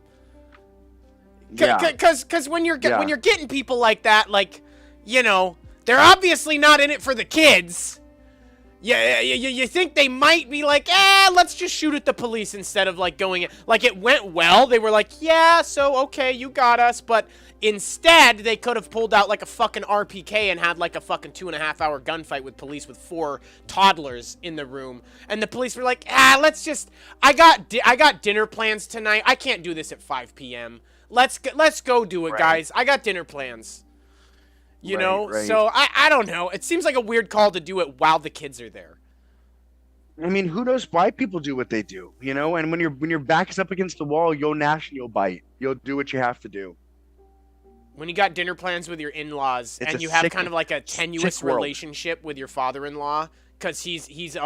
Because when you're getting people like that, like, they're obviously not in it for the kids. Yeah, you think they might be like, let's just shoot at the police instead of, like, going... Like, it went well. They were like, yeah, so, okay, you got us. But instead, they could have pulled out, like, a fucking RPK and had, like, a fucking 2.5-hour gunfight with police with 4 toddlers in the room. And the police were like, let's just... I got dinner plans tonight. I can't do this at 5 p.m. Let's go do it, guys. I got dinner plans. You know? Right. So, I don't know. It seems like a weird call to do it while the kids are there. I mean, who knows why people do what they do, And when your back is up against the wall, you'll gnash and you'll bite. You'll do what you have to do. When you got dinner plans with your in-laws and you have kind of like a tenuous relationship with your father-in-law, because he's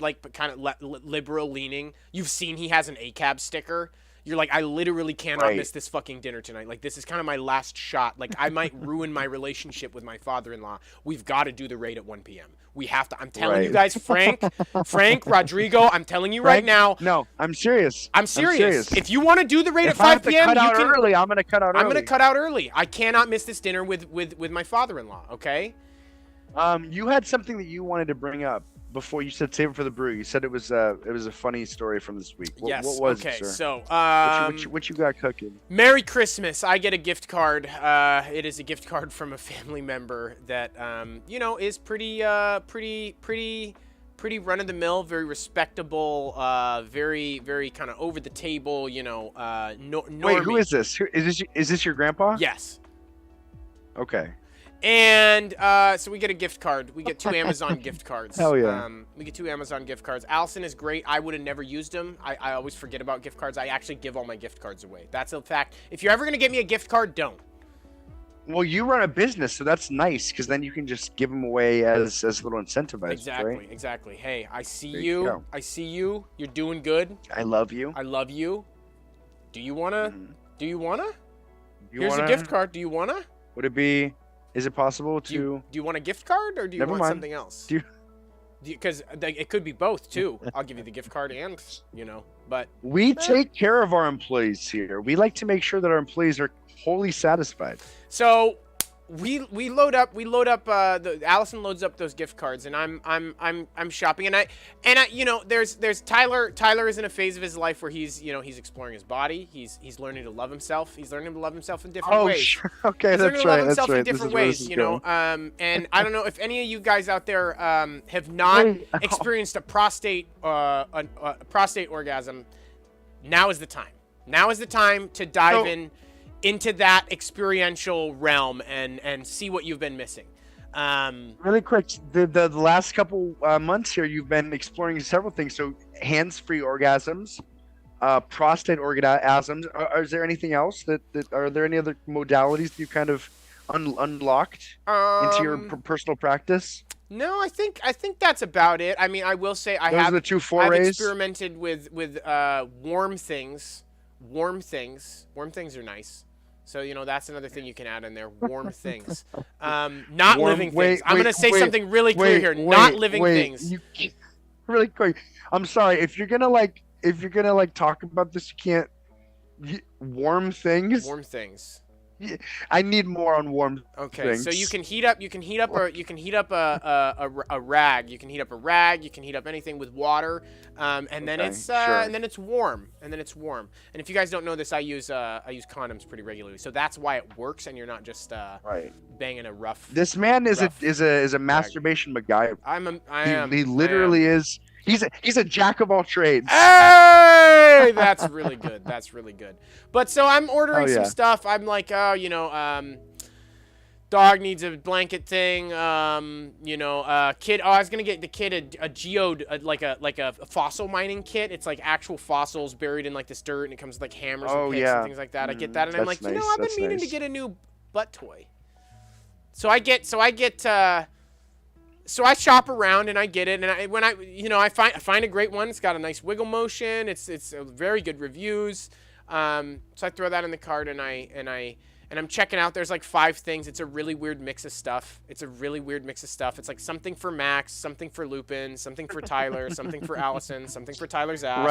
like kind of liberal leaning. You've seen he has an ACAB sticker. You're like, I literally cannot miss this fucking dinner tonight. Like, this is kind of my last shot. Like, I might ruin my relationship with my father-in-law. We've got to do the raid at 1 p.m. We have to. I'm telling you guys, Frank, Rodrigo, I'm telling you right now. No, I'm serious. I'm serious. If you want to do the raid at 5 p.m., you can. Early, I'm going to cut out early. I'm going to cut out early. I cannot miss this dinner with my father-in-law, okay? You had something that you wanted to bring up before. You said save it for the brew. You said it was a funny story from this week. Yes. What was it, sir? So what you got cooking? Merry Christmas. I get a gift card. It is a gift card from a family member that is pretty run of the mill, very respectable, very kind of over the table. Wait, who is this? Is this your grandpa? Yes. Okay. And so we get a gift card. We get 2 Amazon gift cards. Hell yeah. We get 2 Amazon gift cards. Allison is great. I would have never used them. I always forget about gift cards. I actually give all my gift cards away. That's a fact. If you're ever going to get me a gift card, don't. Well, you run a business, so that's nice, because then you can just give them away as little incentivized. Exactly, right? Exactly. Hey, I see you. I see you. You're doing good. I love you. I love you. Do you want to? Do you want to? Here's a gift card. Do you want to? Would it be... Is it possible to... Do you want a gift card, or do you want something else? Because it could be both, too. I'll give you the gift card and, but... We take care of our employees here. We like to make sure that our employees are wholly satisfied. So... We load up Allison loads up those gift cards, and I'm shopping, and I there's Tyler is in a phase of his life where he's exploring his body, he's learning to love himself, in different ways. Sure. Okay, he's that's right. That's right. In different ways, and I don't know if any of you guys out there have not experienced a prostate orgasm. Now is the time to dive into that experiential realm and see what you've been missing. Really quick, the last couple months here, you've been exploring several things. So hands-free orgasms, prostate orgasms. Is there anything else are there any other modalities that you kind of unlocked into your personal practice? No, I think that's about it. I mean, I will say Those are the 2 forays. I've experimented with warm things. Warm things are nice. So, that's another thing you can add in there. Warm things. Not living things. I'm going to say something really clear here. Not living things. Really quick. I'm sorry. If you're going to talk about this, you can't. Warm things? Warm things. I need more on warm things. So you can heat up a rag. You can heat up a rag. You can heat up anything with water, and then it's warm. And if you guys don't know this, I use condoms pretty regularly, so that's why it works. And you're not just banging a rough. This man is a masturbation MacGyver. He literally is. He's a jack of all trades. Hey, that's really good. But so I'm ordering some stuff. I'm like, Dog needs a blanket thing. You know, kid. Oh, I was gonna get the kid a geode, like a fossil mining kit. It's like actual fossils buried in like this dirt, and it comes with like hammers and Oh picks and yeah. things like that. I get that, and I'm like, That's you know, nice. I've been That's meaning to nice. get a new butt toy. So I shop around and I get it, and I find a great one. It's got a nice wiggle motion. It's very good reviews. So I throw that in the cart and I'm checking out. There's like 5 things. It's a really weird mix of stuff. It's like something for Max, something for Lupin, something for Tyler, something for Allison, something for Tyler's ass.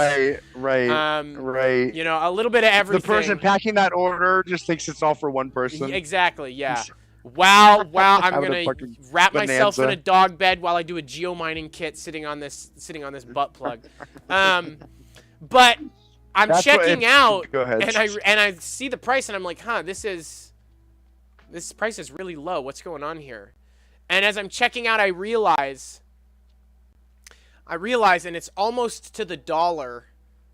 Right. You know, a little bit of everything. The person packing that order just thinks it's all for one person. Exactly. Yeah. Wow. I'm Having a gonna fucking wrap myself in bonanza. a dog bed while I do a geomining kit sitting on this butt plug. But I'm That's checking out, Go ahead. and I see the price, and I'm like, this price is really low. What's going on here? And as I'm checking out, I realize, and it's almost to the dollar,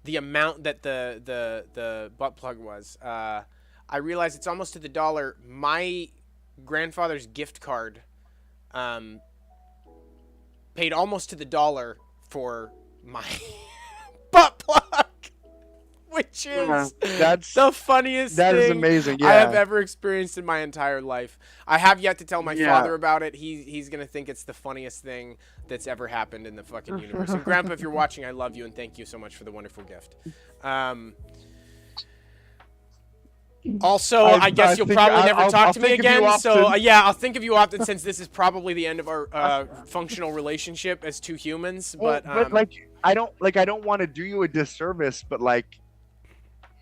the amount that the butt plug was. I realize it's almost to the dollar. My grandfather's gift card paid almost to the dollar for my butt plug, which is that's the funniest that thing is amazing. Yeah. I have ever experienced in my entire life. I have yet to tell my father about it. He's gonna think it's the funniest thing that's ever happened in the fucking universe. And Grandpa, if you're watching, I love you and thank you so much for the wonderful gift. Also, I guess you'll probably never talk to me again. So yeah, I'll think of you often since this is probably the end of our functional relationship as 2 humans. But like I don't want to do you a disservice, but like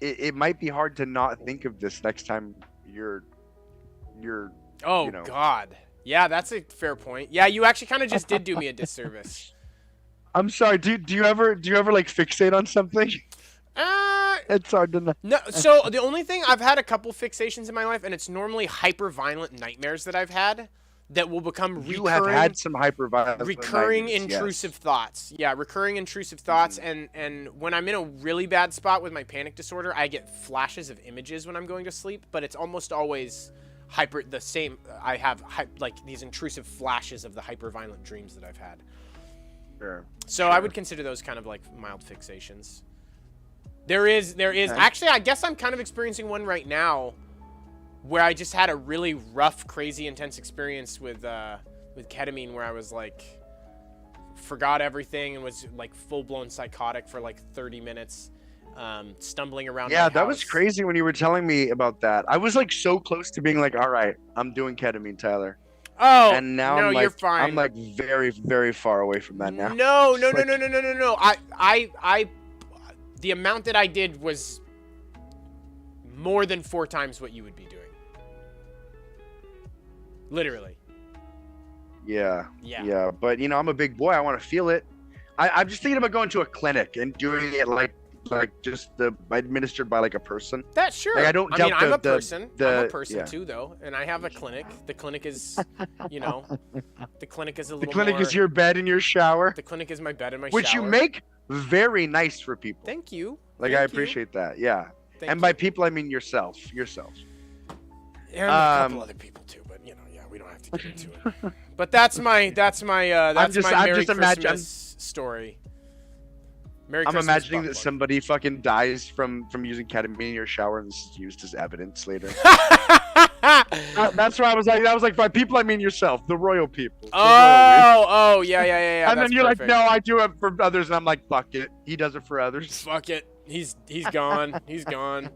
it might be hard to not think of this next time you're. Oh, God. Yeah, that's a fair point. Yeah, you actually kind of just did do me a disservice. I'm sorry. Do you ever like fixate on something? It's hard to know. No, so the only thing, I've had a couple fixations in my life, and it's normally hyper-violent nightmares that I've had that will become recurring. You have had some hyper-violent recurring nightmares, intrusive yes. thoughts. Yeah, recurring intrusive thoughts, and when I'm in a really bad spot with my panic disorder, I get flashes of images when I'm going to sleep, but it's almost always the same. I have like these intrusive flashes of the hyper-violent dreams that I've had. Sure. So I would consider those kind of like mild fixations. There is actually, I guess I'm kind of experiencing one right now where I just had a really rough, crazy, intense experience with ketamine where I was like, forgot everything and was like full-blown psychotic for like 30 minutes, stumbling around. Yeah, that was crazy when you were telling me about that. I was like so close to being like, all right, I'm doing ketamine, Tyler. Oh, and now no, I'm like, you're fine. I'm like very, very far away from that now. No. The amount that I did was more than 4 times what you would be doing. Literally. Yeah. Yeah. But I'm a big boy. I want to feel it. I'm just thinking about going to a clinic and doing it like just administered by like a person. That's sure. Like, I don't. I'm a person. I'm a person yeah. too, though, and I have a clinic. The clinic is, the clinic is a little. The clinic more, is your bed and your shower. The clinic is my bed and my which shower. you make very nice for people. Thank you. Like Thank I you. appreciate that. Yeah. Thank and you. by people I mean yourself. And a couple other people too, but yeah, we don't have to get into it. But that's my Merry Christmas story. Merry Christmas. I'm imagining that butt plug. somebody fucking dies from using ketamine in your shower, and this is used as evidence later. That's why I was like, by people I mean yourself, the royal people. Oh, yeah. And then you're like, no, I do it for others, and I'm like, fuck it, he does it for others. Fuck it, he's gone. He's gone.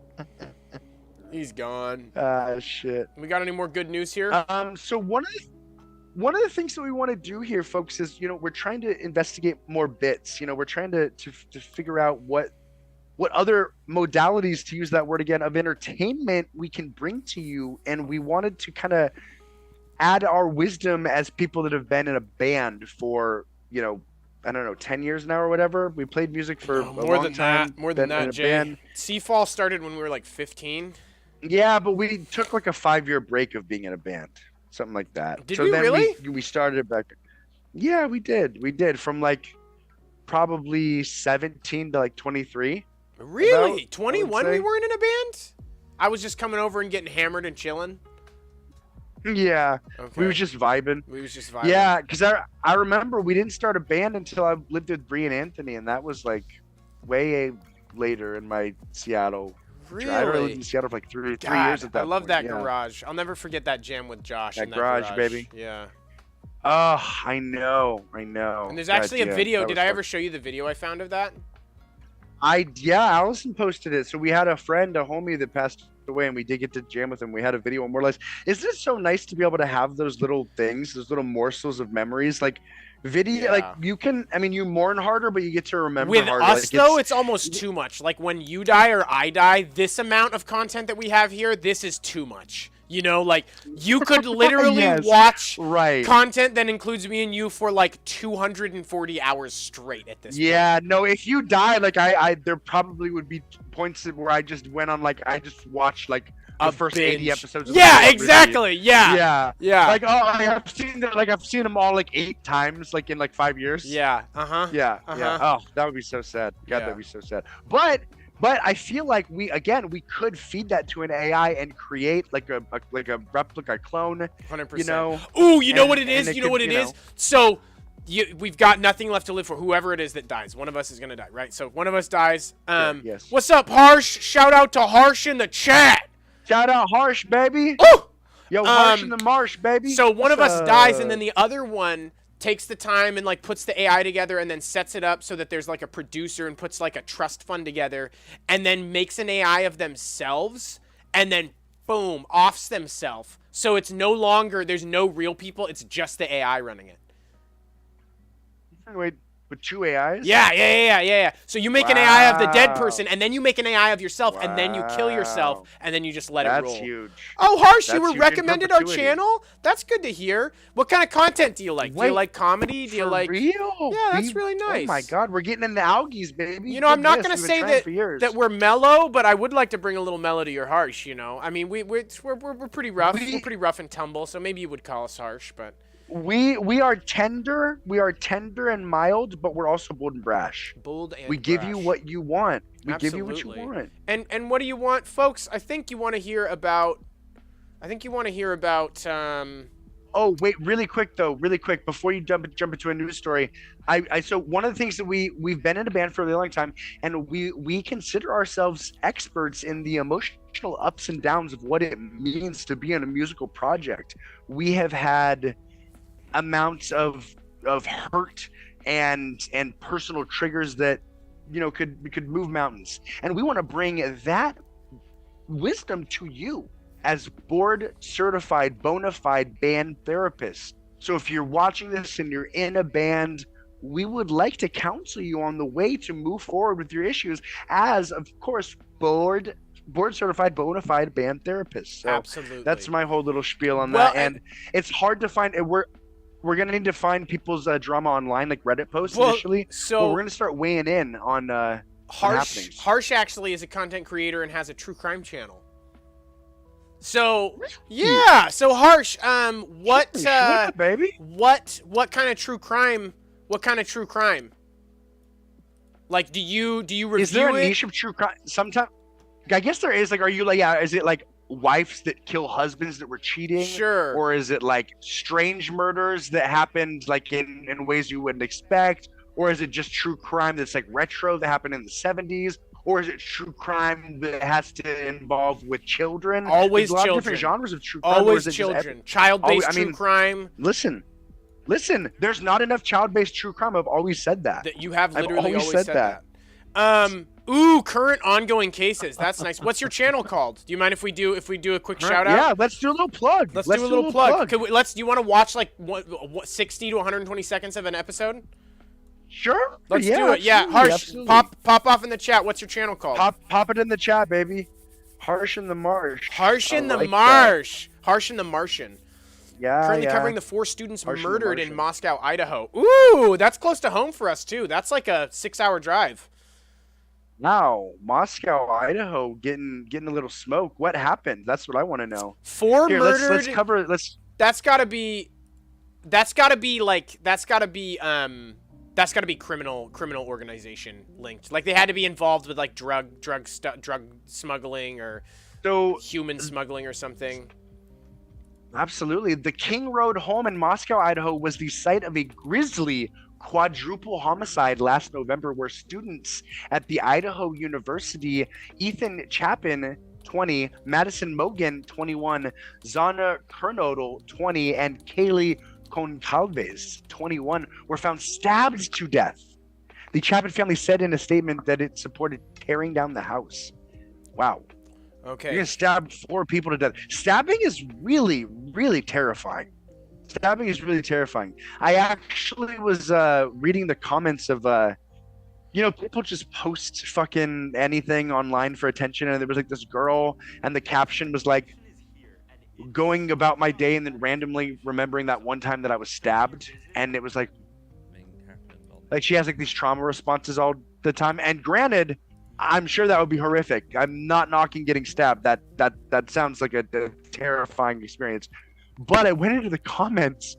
He's gone. Shit. We got any more good news here? So one of the things that we want to do here, folks, is we're trying to investigate more bits. We're trying to figure out what other modalities, to use that word again, of entertainment we can bring to you, and we wanted to kind of add our wisdom as people that have been in a band for I don't know, 10 years now or whatever. We played music for a long time. More than that, Jay. Seafall started when we were like 15. Yeah, but we took like a 5-year break of being in a band. Something like that. Did we really? We started it back. Yeah, we did. We did from like probably 17 to like 23. Really? 21 we weren't in a band? I was just coming over and getting hammered and chilling. Yeah, Okay. we was just vibing. We was just vibing. Yeah, because I remember we didn't start a band until I lived with Bree and Anthony, and that was like way later in my Seattle. Really? I already lived in Seattle for like three God, years at that I love point. that Yeah. garage. I'll never forget that jam with Josh That in that garage, baby. Yeah. Oh, I know. And there's actually a video. Did I ever show you the video I found of that? Yeah, Allison posted it. So we had a friend, a homie that passed away, and we did get to jam with him. We had a video, and we're like, isn't it so nice to be able to have those little things, those little morsels of memories? Like video, Yeah. like you can, I mean, you mourn harder, but you get to remember With harder. us, like, though, it's almost too much. Like, when you die or I die, this amount of content that we have here, this is too much. You know, like, you could literally Yes. watch right. content that includes me and you for, like, 240 hours straight at this point. Yeah, no, if you die, like there probably would be points where I just went on, like, I just watched, like, the first 80 binge. episodes. Of Yeah, the exactly. Yeah. Yeah. Yeah. Like, oh, I've seen them all like 8 times, like in like 5 years. Yeah. Uh-huh. Yeah. Yeah. Oh, that would be so sad. God, that'd be so sad. But I feel like we could feed that to an AI and create like a replica clone. 100%. You know. Ooh, you know and- what it and is? You know could, what it is? So, we've got nothing left to live for. Whoever it is that dies, one of us is gonna die, right? So one of us dies. Yes. What's up, Harsh? Shout out to Harsh in the chat. Shout out Harsh, baby. Ooh! Yo, Harsh in the marsh, baby. So one of What's us dies, and up? then the other one takes the time and like puts the AI together and then sets it up so that there's like a producer and puts like a trust fund together and then makes an AI of themselves and then boom, offs themselves. So it's no longer, there's no real people, it's just the AI running it. Wait, with 2 AIs? Yeah. So you make an AI of the dead Wow. person, and then you make an AI of yourself, and then you kill yourself, Wow. and then you just let it roll. That's huge. Oh, Harsh, you That's were huge in recommended our perpetuity. channel? That's good to hear. What kind of content do you like? Do you Wait, like comedy? Do you For like... real? Yeah, that's really nice. Oh my God, we're getting into algies, baby. You know, I'm not Goodness, gonna we've been say trying for years. that we're mellow, but I would like to bring a little mellow to your Harsh. You know, I mean, we're pretty rough. We're pretty rough and tumble, so maybe you would call us harsh, but we are tender. We are tender and mild, but we're also bold and brash. bold and We give you brash. what you want. We give you what you Absolutely. want. And what do you want, folks? I think you want to hear about. Oh wait, really quick before you jump into a news story. So one of the things that we've been in a band for a really long time, and we consider ourselves experts in the emotional ups and downs of what it means to be in a musical project. We have had amounts of hurt and personal triggers that could move mountains, and we want to bring that wisdom to you as board certified bona fide band therapists. So if you're watching this and you're in a band, we would like to counsel you on the way to move forward with your issues as, of course, board certified bona fide band therapists. So Absolutely. that's my whole little spiel on Well, that. And it's hard to find. We're gonna need to find people's drama online, like Reddit posts initially. So but we're gonna start weighing in on happenings. Harsh actually is a content creator and has a true crime channel. So yeah, so Harsh, what baby? what kind of true crime? What kind of true crime? Like, do you review Is there a it? niche of true crime? Sometimes, I guess there is. Like, are you like, yeah? Is it like wives that kill husbands that were cheating? Sure. Or is it like strange murders that happened like in ways you wouldn't expect? Or is it just true crime that's like retro that happened in the 70s? Or is it true crime that has to involve with children? Always There's a lot children. of different genres of true crime. or Always is it just children. Child-based I mean, true crime. Listen. There's not enough child-based true crime. I've always said that. That you have I've literally always always said said that. Ooh, current ongoing cases. That's nice. What's your channel called? Do you mind if we do a quick shout out? Yeah, let's do a little plug. Let's do a little plug. Could we, do you want to watch like what 60 to 120 seconds of an episode? Sure. Let's do it. Yeah, absolutely, Harsh, absolutely. pop off in the chat. What's your channel called? Pop it in the chat, baby. Harsh in the Marsh. Harsh in I the like Marsh. Harsh in the Martian. Yeah, Currently yeah. covering the 4 students Harsh in the murdered in Martian. Moscow, Idaho. Ooh, that's close to home for us too. That's like a 6-hour drive. Now, Moscow, Idaho, getting a little smoke. What happened? That's what I want to know. 4 Here, murdered. let's cover it. That's gotta be criminal organization linked. Like they had to be involved with like drug smuggling or So human smuggling or something. Absolutely. The King Road home in Moscow, Idaho was the site of a grisly quadruple homicide last November where students at the Idaho University, Ethan Chapin, 20, Madison Mogan, 21, Zana Kernodle, 20, and Kaylee Concalves, 21, were found stabbed to death. The Chapin family said in a statement that it supported tearing down the house. Wow. Okay. You're gonna stab 4 people to death. Stabbing is really, really terrifying. Stabbing is really terrifying. I actually was reading the comments of people just post fucking anything online for attention, and there was like this girl, and the caption was like, going about my day and then randomly remembering that one time that I was stabbed, and it was like she has like these trauma responses all the time. And granted, I'm sure that would be horrific. I'm not knocking getting stabbed. That sounds like a terrifying experience. But I went into the comments,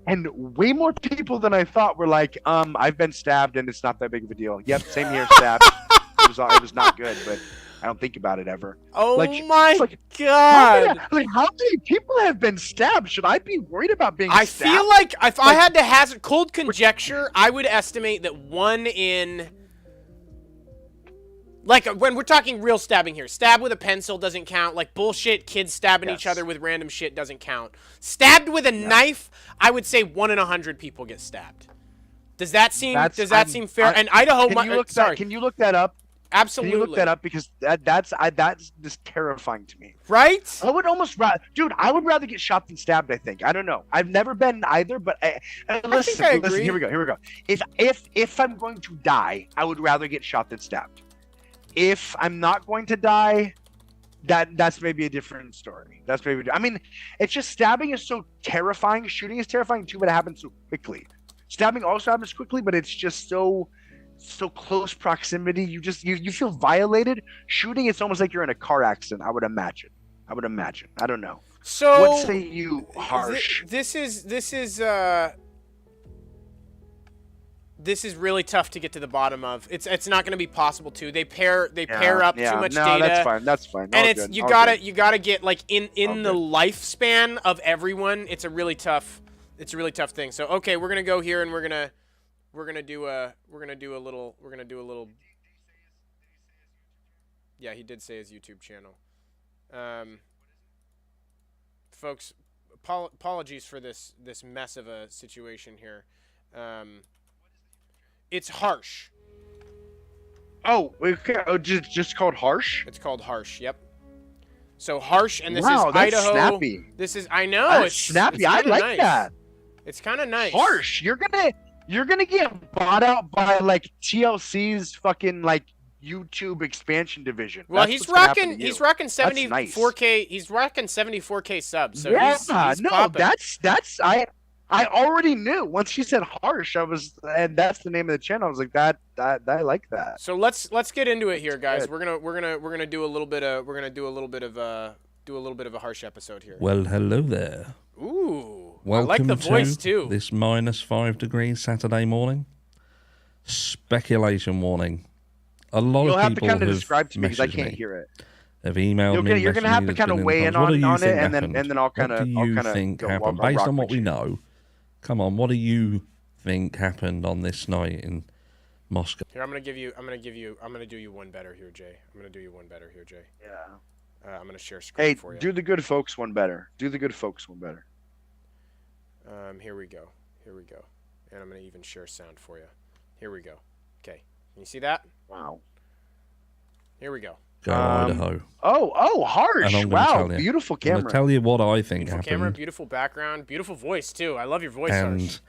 and way more people than I thought were like, I've been stabbed and it's not that big of a deal. Yep, same here, stabbed. It was not good, but I don't think about it ever. Oh like, my God. How many people have been stabbed? Should I be worried about being I stabbed? feel like if I had to hazard cold conjecture, I would estimate that 1 in... Like, when we're talking real stabbing here, stab with a pencil doesn't count. Like, bullshit, kids stabbing each other with random shit doesn't count. Stabbed with a knife, I would say 1 in 100 people get stabbed. Does that seem seem fair? And Idaho... Can you look that up? Absolutely. Can you look that up? Because that's just terrifying to me. Right? I would almost rather... Dude, I would rather get shot than stabbed, I think. I don't know. I've never been either, but... Listen, I agree. Here we go. If I'm going to die, I would rather get shot than stabbed. If I'm not going to die, that's maybe a different story. I mean, it's just stabbing is so terrifying. Shooting is terrifying too, but it happens so quickly. Stabbing also happens quickly, but it's just so close proximity. You feel violated. Shooting, it's almost like you're in a car accident. I would imagine. I don't know. So what say you, Harsh? This is really tough to get to the bottom of. It's not going to be possible to. They pair up too much data. That's fine. And it's you gotta get like in the lifespan of everyone. It's a really tough thing. So okay, we're gonna go here and we're gonna do a little. Yeah, he did say his YouTube channel. Folks, apologies for this mess of a situation here. It's Harsh. Oh, just called Harsh? It's called Harsh. Yep. So Harsh, and this is that's Idaho. Snappy. I know. That's it's snappy. It's I like nice. that. It's kind of nice. Harsh. You're gonna get bought out by like TLC's fucking like YouTube expansion division. Well, That's he's rocking 74K. Nice. He's rocking 74K subs. So yeah, he's no, popping. that's I already knew once she said Harsh. And that's the name of the channel. I was like that I like that. So let's get into it here, guys. We're gonna do a little bit of a Harsh episode here. Well, hello there. Ooh, welcome I like the voice to too. This -5 degrees Saturday morning. Speculation warning. A lot You'll of have people to kind of have describe to me because I messaged can't me. hear it. Have emailed me. You're gonna have to kind of weigh in on it, and then I'll kind of. What do you think happened based on what we know? Come on, what do you think happened on this night in Moscow? Here, I'm gonna do you one better here, Jay. Yeah. I'm gonna share screen for you. Do the good folks one better. Here we go. And I'm gonna even share sound for you. Here we go. Okay. Can you see that? Wow. Here we go. Go Idaho. Oh, Harsh. Wow, beautiful camera. I'm going to tell you what I think beautiful happened. Camera, beautiful background, beautiful voice, too. I love your voice, and Harsh.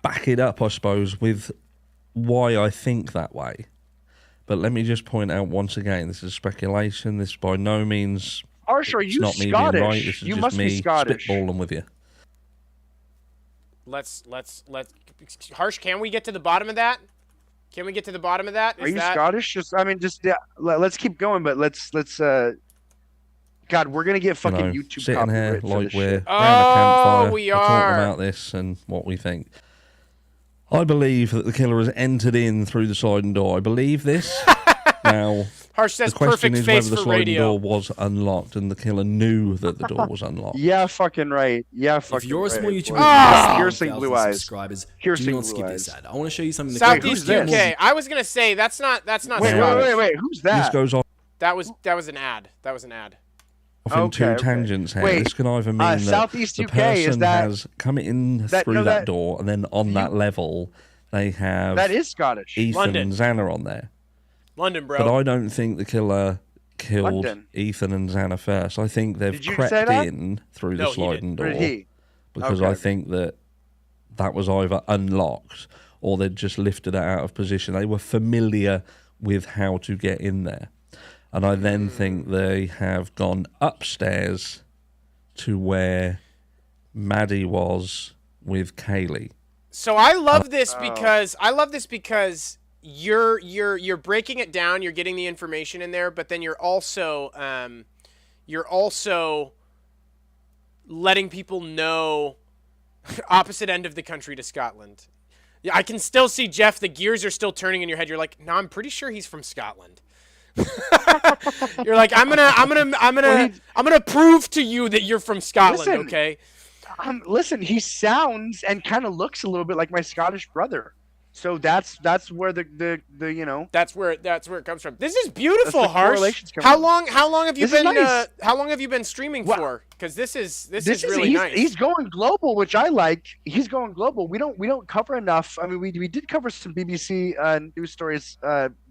Back it up, I suppose, with why I think that way. But let me just point out once again, this is speculation. This by no means... Harsh, are you not me Scottish? being right. This is you just must me be Scottish. spitballing with you. Let's... Harsh, can we get to the bottom of that? Are you Scottish? Let's keep going, but let's God, we're gonna get fucking YouTube sitting here copyright for like this we're shit. around a campfire. We we're talking are about this and what we think. I believe that the killer has entered in through the sliding door. I believe this. Now, Harsh says The question perfect is face whether the for sliding radio. door was unlocked and the killer knew that the door was unlocked. Yeah, fucking right. Yeah, fucking right. If you're a small YouTuber boy. with less than Piercing 1,000 blue eyes. subscribers, Piercing do not blue skip eyes. this ad. I want to show you something. Southeast who's this? UK. I was gonna say that's not Wait, Scottish. wait. Who's This that? goes off That was an ad. That was an ad. in two Okay. tangents here. Wait, this can either mean that Southeast the UK, person is that- has come in that- through no, that that- door, and then on that level they have That is Scottish. Ethan London. and Xana on there. London, bro. But I don't think the killer killed London. Ethan and Xana first. I think they've Did you crept say that? in through No, the he sliding Or door did he? because Okay. I think that was either unlocked or they'd just lifted it out of position. They were familiar with how to get in there. And I then think they have gone upstairs to where Maddie was with Kaylee. So I love this because you're breaking it down, you're getting the information in there, but then you're also letting people know opposite end of the country to Scotland. Yeah, I can still see Jeff, the gears are still turning in your head. You're like, "No, I'm pretty sure he's from Scotland." You're like, I'm gonna prove to you that you're from Scotland, Listen. okay? Listen, he sounds and kind of looks a little bit like my Scottish brother. So that's where the you know. That's where it comes from. This is beautiful, That's the Harsh. correlations come How from. long have you This is been nice. how long have you been streaming Well, for? Because this is really he's, nice. He's going global, which I like. He's going global. We don't cover enough. I mean, we did cover some BBC news stories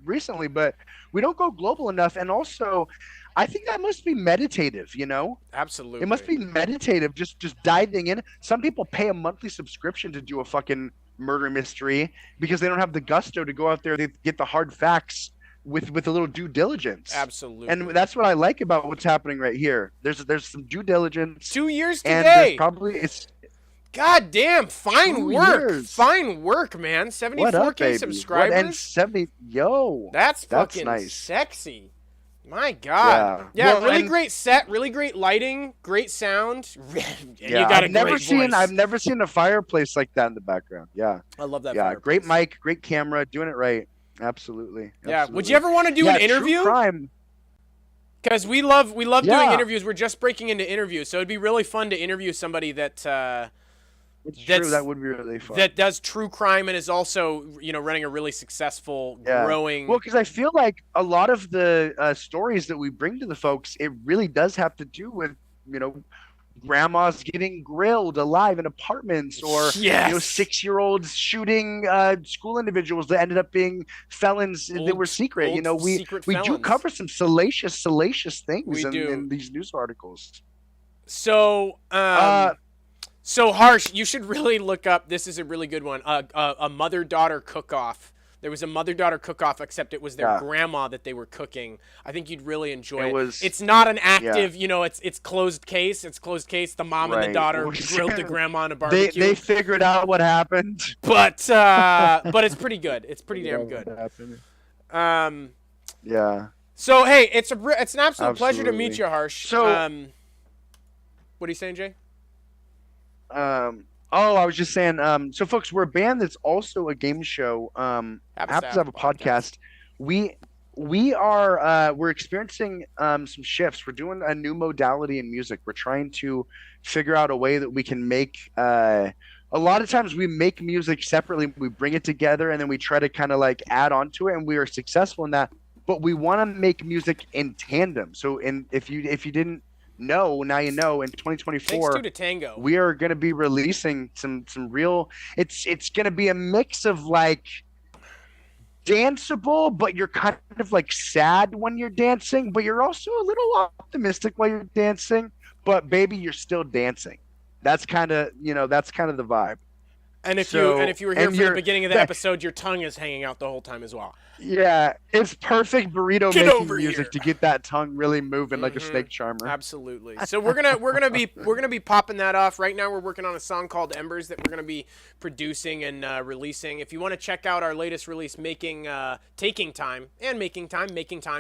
recently, but we don't go global enough. And also, I think that must be meditative. You know, Absolutely. it must be meditative. Just diving in. Some people pay a monthly subscription to do a fucking murder mystery because they don't have the gusto to go out there. They get the hard facts with a little due diligence. Absolutely. And that's what I like about what's happening right here. There's some due diligence. 2 years And today. there's probably it's God damn, fine 2 work. years. Fine work, man. what 74K up, baby? subscribers. And 70. Yo, That's that's fucking nice. sexy. My God. Yeah. Well, really and- great set, really great lighting, great sound. And Yeah, you got I've a never great seen voice. I've never seen a fireplace like that in the background. Yeah, I love that. yeah. fireplace. Great mic, great camera, doing it right. Absolutely. Yeah. Would absolutely. you ever want to do Yeah, an true interview? crime. Because we love doing Yeah. interviews. We're just breaking into interviews, so it'd be really fun to interview somebody that It's That's- true. That would be really fun. that does true crime and is also running a really successful, Yeah. growing. Well, because I feel like a lot of the stories that we bring to the folks, it really does have to do with grandmas getting grilled alive in apartments, or Yes. 6-year-olds shooting school individuals that ended up being felons that Old- were secret. old We secret we do felons. cover some salacious things We do. in these news articles. So, Uh, so Harsh, you should really look up. This is a really good one. A mother-daughter cook-off. There was a mother-daughter cook-off, except it was their Yeah. grandma that they were cooking. I think you'd really enjoy it. It was- It's not an active, it's closed case. It's closed case. The mom and the Right. daughter grilled the grandma on a they barbecue. figured out what happened. but it's pretty good. It's pretty damn What good. happened. Yeah. So hey, it's an absolute pleasure to meet Absolutely. you, Harsh. So- what are you saying, Jay? I was just saying, so folks, we're a band that's also a game show. Happens to have a podcast. We are we're experiencing some shifts. We're doing a new modality in music. We're trying to figure out a way that we can make a lot of times we make music separately, we bring it together, and then we try to kind of like add on to it, and we are successful in that. But we want to make music in tandem. So if you didn't know, now you know. In Thanks 2024, to Tango. we are going to be releasing some real. It's going to be a mix of like danceable, but you're kind of like sad when you're dancing, but you're also a little optimistic while you're dancing. But baby, you're still dancing. That's kind of the vibe. And if So- you were here and for the you're- beginning of the episode, your tongue is hanging out the whole time as well. Yeah, it's perfect burrito Get making over music here. to get that tongue really moving like a Mhm. snake charmer. Absolutely. So we're gonna be popping that off. Right now we're working on a song called Embers that we're gonna be producing and releasing. If you want to check out our latest release, taking time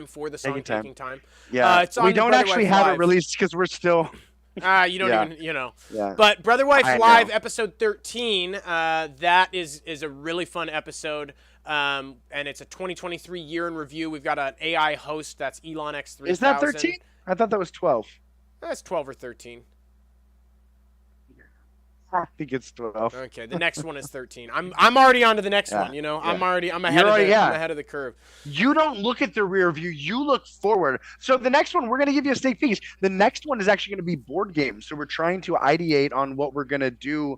for the song Taking Time. Taking Time. Yeah, it's on we don't actually Brotherwife have Live. it released because we're still. You don't Yeah. even. Yeah. But Brotherwife I Live know. episode 13, that is a really fun episode. And it's a 2023 year in review. We've got an AI host that's Elon X3000. Is that 13? I thought that was 12. That's 12 or 13. I think it's 12. Okay, the next one is 13. I'm already on to the next one. You know, I'm ahead I'm ahead of the curve. You don't look at the rear view. You look forward. So the next one, we're going to give you a sneak peek. The next one is actually going to be board games. So we're trying to ideate on what we're going to do.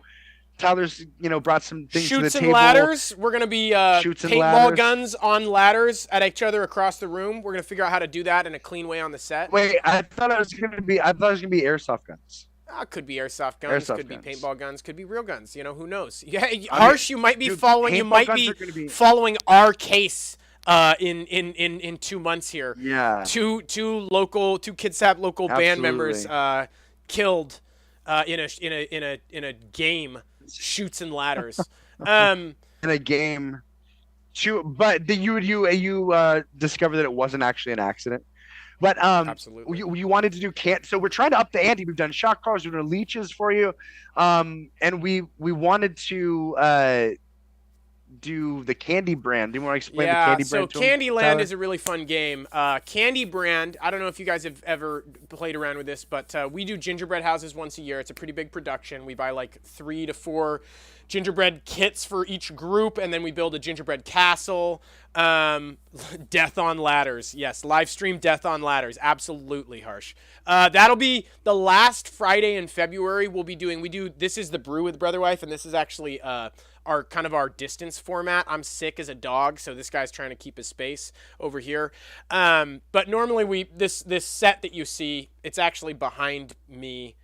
Tyler's, brought some things to the table. Shoots and ladders. We're going to be paintball guns on ladders at each other across the room. We're going to figure out how to do that in a clean way on the set. Wait, I thought it was going to be airsoft guns. Could be airsoft guns, could be paintball guns, could be real guns. Who knows? Yeah, Harsh, you might be following. You might be following our case in 2 months here. Yeah. Two Kitsap local band members killed in a game, Shoots and Ladders. In a game, but you discover that it wasn't actually an accident. But absolutely, you wanted to do so we're trying to up the ante. We've done shock collars, we've done leeches for you, and we wanted to do the Candy Brand. Do you want to explain the Candy Brand? So Candyland is a really fun game. Candy Brand, I don't know if you guys have ever played around with this, but we do gingerbread houses once a year. It's a pretty big production. We buy like 3 to 4 gingerbread kits for each group, and then we build a gingerbread castle. Death on ladders. Yes, live stream Death on ladders. Absolutely, Harsh. That'll be the last Friday in February. This is the Brew with Brotherwife, and this is actually our distance format. I'm sick as a dog, so this guy's trying to keep his space over here. But normally this set that you see, it's actually behind me.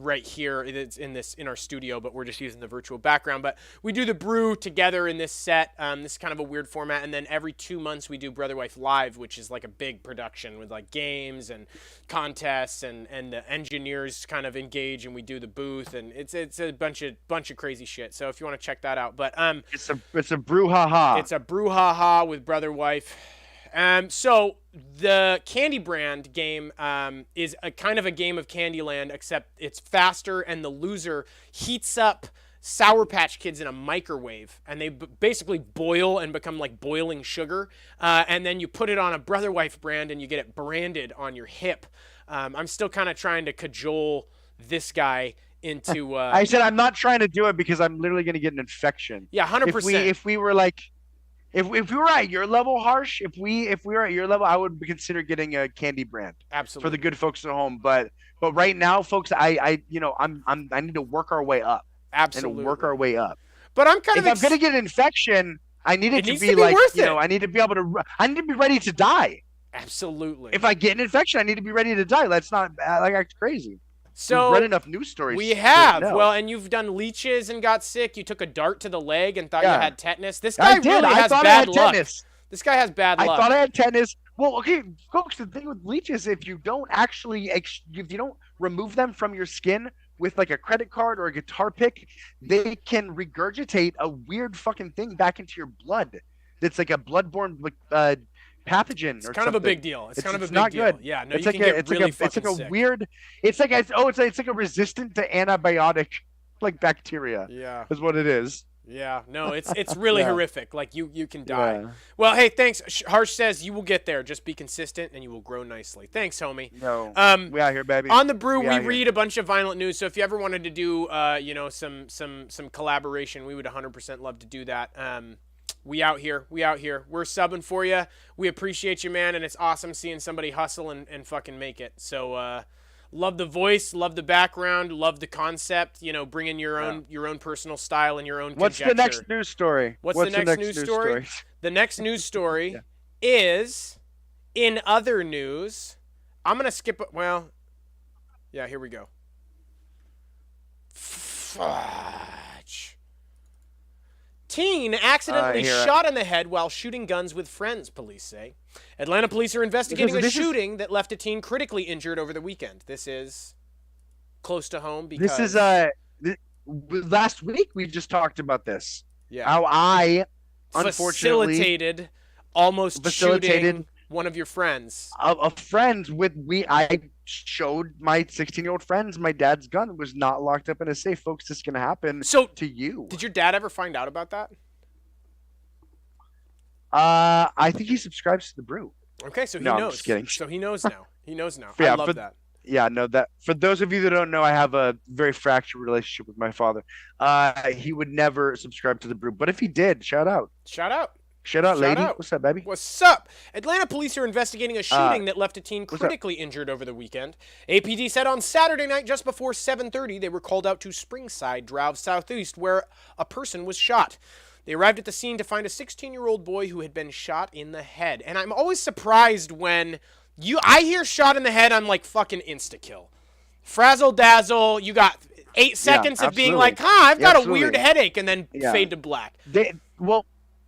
Right here, it's in our studio, but we're just using the virtual background. But we do the Brew together in this set. This is kind of a weird format, and then every 2 months we do Brotherwife Live, which is like a big production with like games and contests, and the engineers kind of engage, and we do the booth, and it's a bunch of crazy shit. So if you want to check that out, but it's a brouhaha. It's a brouhaha with Brotherwife. So the Candy Brand game is a kind of a game of Candyland, except it's faster, and the loser heats up Sour Patch Kids in a microwave, and they basically boil and become like boiling sugar, and then you put it on a Brotherwife brand, and you get it branded on your hip. I'm still kind of trying to cajole this guy into... I said I'm not trying to do it because I'm literally going to get an infection. Yeah, 100%. If we were like... If we were at your level, Harsh, if we were at your level, I would consider getting a Candy Brand. Absolutely. For the good folks at home. But right now, folks, I need to work our way up. Absolutely. And work our way up. But I'm kind of I'm gonna get an infection, I need it to be like I need to be able to. I need to be ready to die. Absolutely. If I get an infection, I need to be ready to die. Let's not act crazy. So we've read enough news stories. We have. Well, and you've done leeches and got sick. You took a dart to the leg and thought you had tetetanus. This guy really has bad luck. This guy has bad luck. I thought I had tetanus. Well, okay, folks, the thing with leeches, if you don't remove them from your skin with like a credit card or a guitar pick, they can regurgitate a weird fucking thing back into your blood. It's like a bloodborne pathogen. It's kind of a big deal. It's kind of a big not deal. Good. Yeah, no, you can get really fucking sick. It's like a resistant to antibiotic like bacteria. Yeah, is what it is. Yeah, no, it's really horrific. Like you can die. Yeah. Well, hey, thanks. Harsh says you will get there. Just be consistent and you will grow nicely. Thanks, homie. No, we out here, baby. On the Brew, we read a bunch of violent news. So if you ever wanted to do, some collaboration, we would 100% love to do that. We out here. We're subbing for you. We appreciate you, man, and it's awesome seeing somebody hustle and fucking make it. So, love the voice, love the background, love the concept. Bring in your own personal style and your own conjecture. What's the next news story? What's the next news story? The next news story is, in other news, I'm gonna skip. Well, yeah, here we go. Fudge. Teen accidentally shot in the head while shooting guns with friends, police say. Atlanta police are investigating a shooting that left a teen critically injured over the weekend. This is close to home because... This is, last week we just talked about this. Yeah. How I, unfortunately... Facilitated one of your friends. A friend I showed my 16-year-old friends my dad's gun. It was not locked up in a safe. Folks, this is going to happen to you. Did your dad ever find out about that? I think he subscribes to the Brew. Okay, so he No, I'm knows. just kidding. So he knows now. He knows now. I Yeah, love that. yeah, no, that for those of you that don't know, I have a very fractured relationship with my father. He would never subscribe to the Brew, but if he did, shout out. Shout out. Shout out, Shout lady. out. What's up, baby? What's up? Atlanta police are investigating a shooting that left a teen what's up? critically injured over the weekend. APD said on Saturday night, just before 7:30, they were called out to Springside Drive Southeast, where a person was shot. They arrived at the scene to find a 16-year-old boy who had been shot in the head. And I'm always surprised when I hear shot in the head, I'm like, fucking insta-kill. Frazzle dazzle, you got 8 seconds of being like, I've got a weird headache, and then fade to black.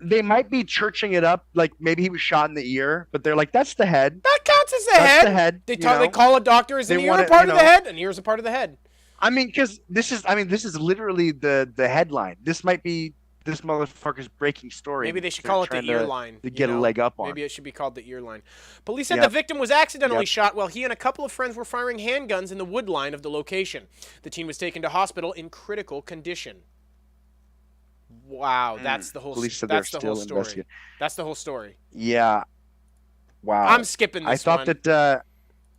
They might be churching it up, like maybe he was shot in the ear, but they're like, that's the head. That counts as the head. They call a doctor as an ear a part of the head, an ear is a part of the head. I mean, because this is literally the headline. This might be this motherfucker's breaking story. Maybe they should call it the ear line. To get a leg up on. Maybe it should be called the ear line. Police said the victim was accidentally shot while he and a couple of friends were firing handguns in the wood line of the location. The teen was taken to hospital in critical condition. Wow, that's the whole. That's the whole story. That's the whole story. Yeah. Wow. I'm skipping this one. I thought that.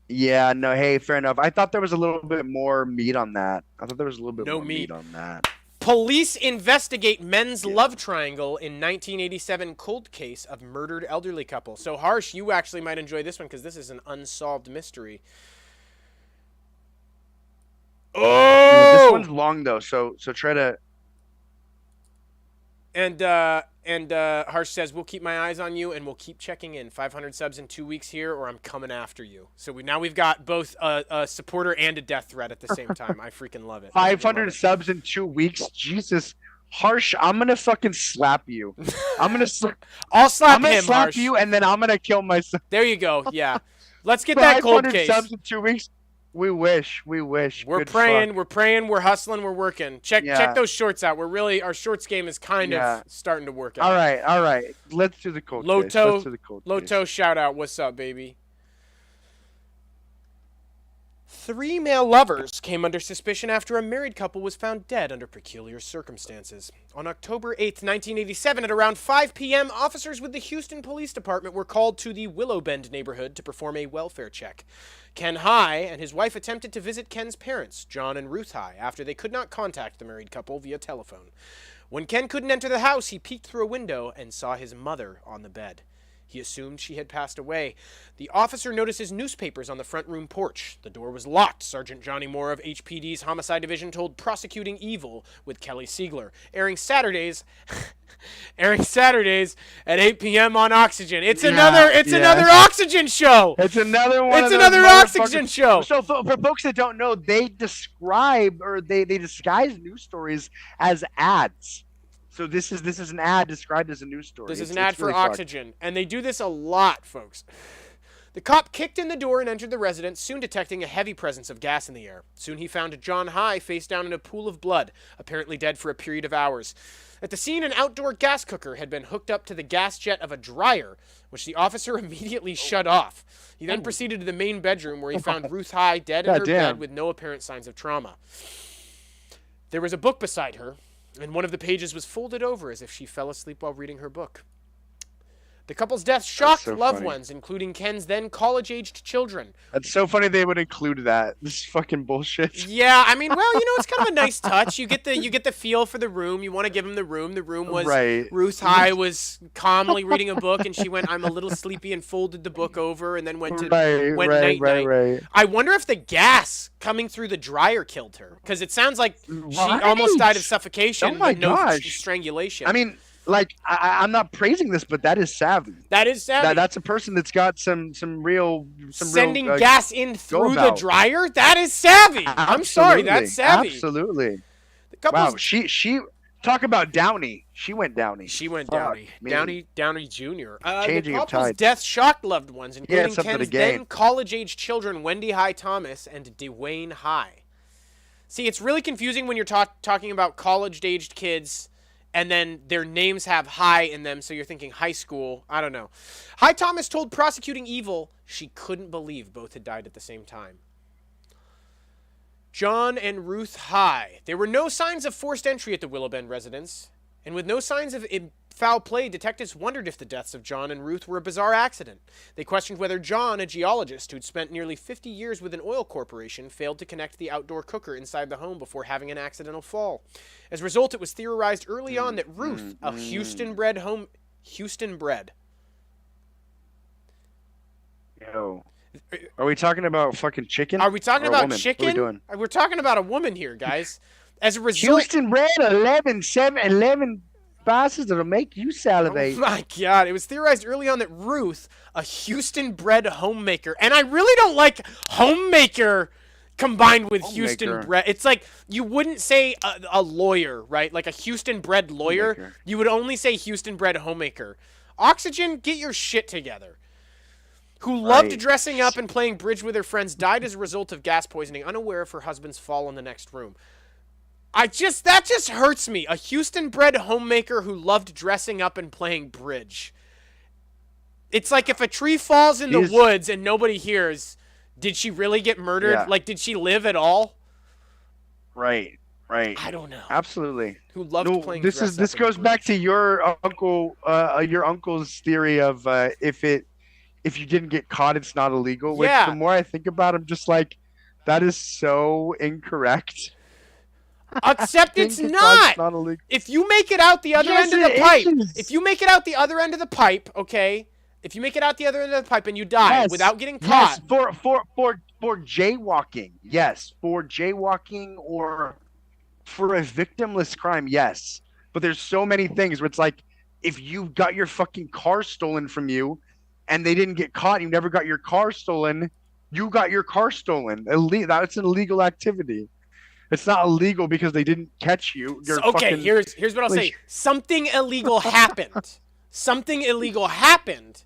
Yeah. No. Hey, fair enough. I thought there was a little bit more meat on that. I thought there was a little bit more meat on that. Police investigate men's love triangle in 1987 cold case of murdered elderly couple. So, Harsh, you actually might enjoy this one because this is an unsolved mystery. Oh! This one's long, though, so try to... And Harsh says, we'll keep my eyes on you and we'll keep checking in. 500 subs in 2 weeks here or I'm coming after you. So we've got both a supporter and a death threat at the same time. I freaking love it. 500 subs in 2 weeks? Jesus. Harsh, I'm going to fucking slap you. I'll slap him, I'm going to slap Harsh. you and then I'm going to kill myself. There you go. Yeah. Let's get that cold case. 500 subs in 2 weeks? We wish. We're praying. We're praying. We're hustling. We're working. Check those shorts out. Our shorts game is kind of starting to work out. All right. Let's do the cold case. Loto, shout out. What's up, baby? 3 male lovers came under suspicion after a married couple was found dead under peculiar circumstances. On October 8th, 1987, at around 5 p.m., officers with the Houston Police Department were called to the Willow Bend neighborhood to perform a welfare check. Ken High and his wife attempted to visit Ken's parents, John and Ruth High, after they could not contact the married couple via telephone. When Ken couldn't enter the house, he peeked through a window and saw his mother on the bed. He assumed she had passed away. The officer notices newspapers on the front room porch. The door was locked. Sergeant Johnny Moore of HPD's Homicide Division told Prosecuting Evil with Kelly Siegler, airing Saturdays at 8 p.m. on Oxygen. It's another Oxygen show. It's another one. It's another Oxygen show. So for folks that don't know, they describe or they disguise news stories as ads. So this is an ad described as a news story. This is an ad for Oxygen, and they do this a lot, folks. The cop kicked in the door and entered the residence, soon detecting a heavy presence of gas in the air. Soon he found John High face down in a pool of blood, apparently dead for a period of hours. At the scene, an outdoor gas cooker had been hooked up to the gas jet of a dryer, which the officer immediately shut off. He then proceeded to the main bedroom where he found Ruth High dead in her bed with no apparent signs of trauma. There was a book beside her, and one of the pages was folded over as if she fell asleep while reading her book. The couple's death shocked loved ones, including Ken's then college-aged children. That's so funny they would include that. This is fucking bullshit. Yeah, I mean, well, it's kind of a nice touch. You get the feel for the room. You want to give him the room. The room was Ruth High was calmly reading a book, and she went, "I'm a little sleepy," and folded the book over, and then went night night. I wonder if the gas coming through the dryer killed her, because it sounds like she almost died of suffocation, but no strangulation. I mean, like, I'm not praising this, but that is savvy. That is savvy. That's a person that's got some real sending gas in through the dryer. That is savvy. I'm sorry, that's savvy. Absolutely. Wow, she talk about Downey. She went Downey. Downey Jr. Changing the of couple's tides. death shocked loved ones, including Ken's gain. then college-age children, Wendy High Thomas and Dwayne High. See, it's really confusing when you're talking about college-aged kids and then their names have High in them, so you're thinking high school. I don't know. High Thomas told Prosecuting Evil she couldn't believe both had died at the same time. John and Ruth High. There were no signs of forced entry at the Willow Bend residence, and with no signs of foul play, detectives wondered if the deaths of John and Ruth were a bizarre accident. They questioned whether John, a geologist who'd spent nearly 50 years with an oil corporation, failed to connect the outdoor cooker inside the home before having an accidental fall. As a result, it was theorized early on that Ruth, a Houston-bred Yo. Are we talking about fucking chicken? Are we talking about woman? chicken? What are we doing? We're talking about a woman here, guys. As a result, Houston bred 11 spices that'll make you salivate. Oh my God. It was theorized early on that Ruth, a Houston-bred homemaker, and I really don't like homemaker combined with Houston-bred. It's like you wouldn't say a lawyer, right? Like a Houston-bred lawyer. Homemaker. You would only say Houston-bred homemaker. Oxygen, get your shit together. Who loved dressing up and playing bridge with her friends, died as a result of gas poisoning, unaware of her husband's fall in the next room. That just hurts me. A Houston-bred homemaker who loved dressing up and playing bridge. It's like if a tree falls in the woods and nobody hears, did she really get murdered? Yeah. Like, did she live at all? Right. I don't know. Absolutely. Who loved playing dress up This and goes bridge. back to your uncle's theory of if you didn't get caught, it's not illegal. Which Yeah. the more I think about it, I'm just like, that is so incorrect. Except it's Getting not. caught is illegal. If you make it out the other Yes, end of the it pipe, is. if you make it out the other end of the pipe, okay? If you make it out the other end of the pipe and you die without getting caught. Yes, for jaywalking. Yes, for jaywalking or for a victimless crime. Yes, but there's so many things where it's like if you got your fucking car stolen from you, and they didn't get caught, you never got your car stolen. You got your car stolen. That's an illegal activity. It's not illegal because they didn't catch you. Okay, here's what I'll say. Something illegal happened. Something illegal happened.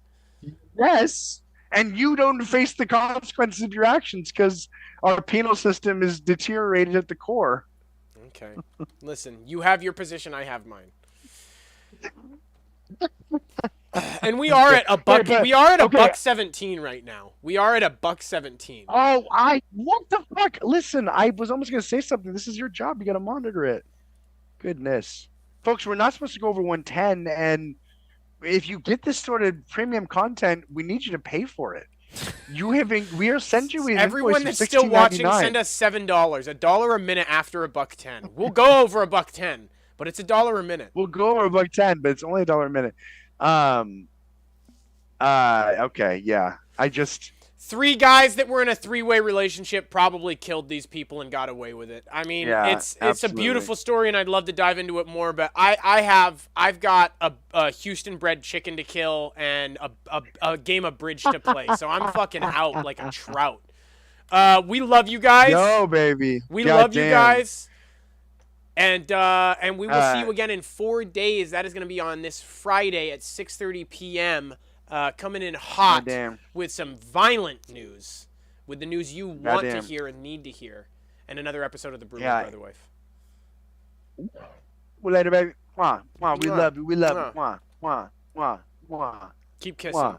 Yes, and you don't face the consequences of your actions because our penal system is deteriorated at the core. Okay. Listen, you have your position, I have mine. And we are at a buck. We are at a $1.17 right now. We are at a $1.17. Oh, what the fuck? Listen, I was almost gonna say something. This is your job. You gotta monitor it. Goodness, folks, we're not supposed to go over 110, and if you get this sort of premium content, we need you to pay for it. We are sending you an Everyone invoice that's for still watching, $16.99. send us $7. $1 a minute after $1.10. We'll go over $1.10, but it's $1 a minute. We'll go over $1.10, but it's only $1 a minute. Okay, yeah. Three guys that were in a three-way relationship probably killed these people and got away with it. I mean, Yeah, it's a absolutely. beautiful story, and I'd love to dive into it more. But I've got a Houston-bred chicken to kill and a game of bridge to play. So I'm fucking out like a trout. We love you guys. Yo, baby. We God love you damn. guys. And we will see you again in 4 days. That is going to be on this Friday at 6:30 p.m. Coming in hot Goddamn. with some violent news, with the news you want to Goddamn. hear and need to hear, and another episode of the Brew Yeah. with Brotherwife. Well, later, baby. Mwah, mwah. We Mwah. love you. We love Mwah. you. Mwah, mwah, mwah, mwah. Keep kissing. Mwah.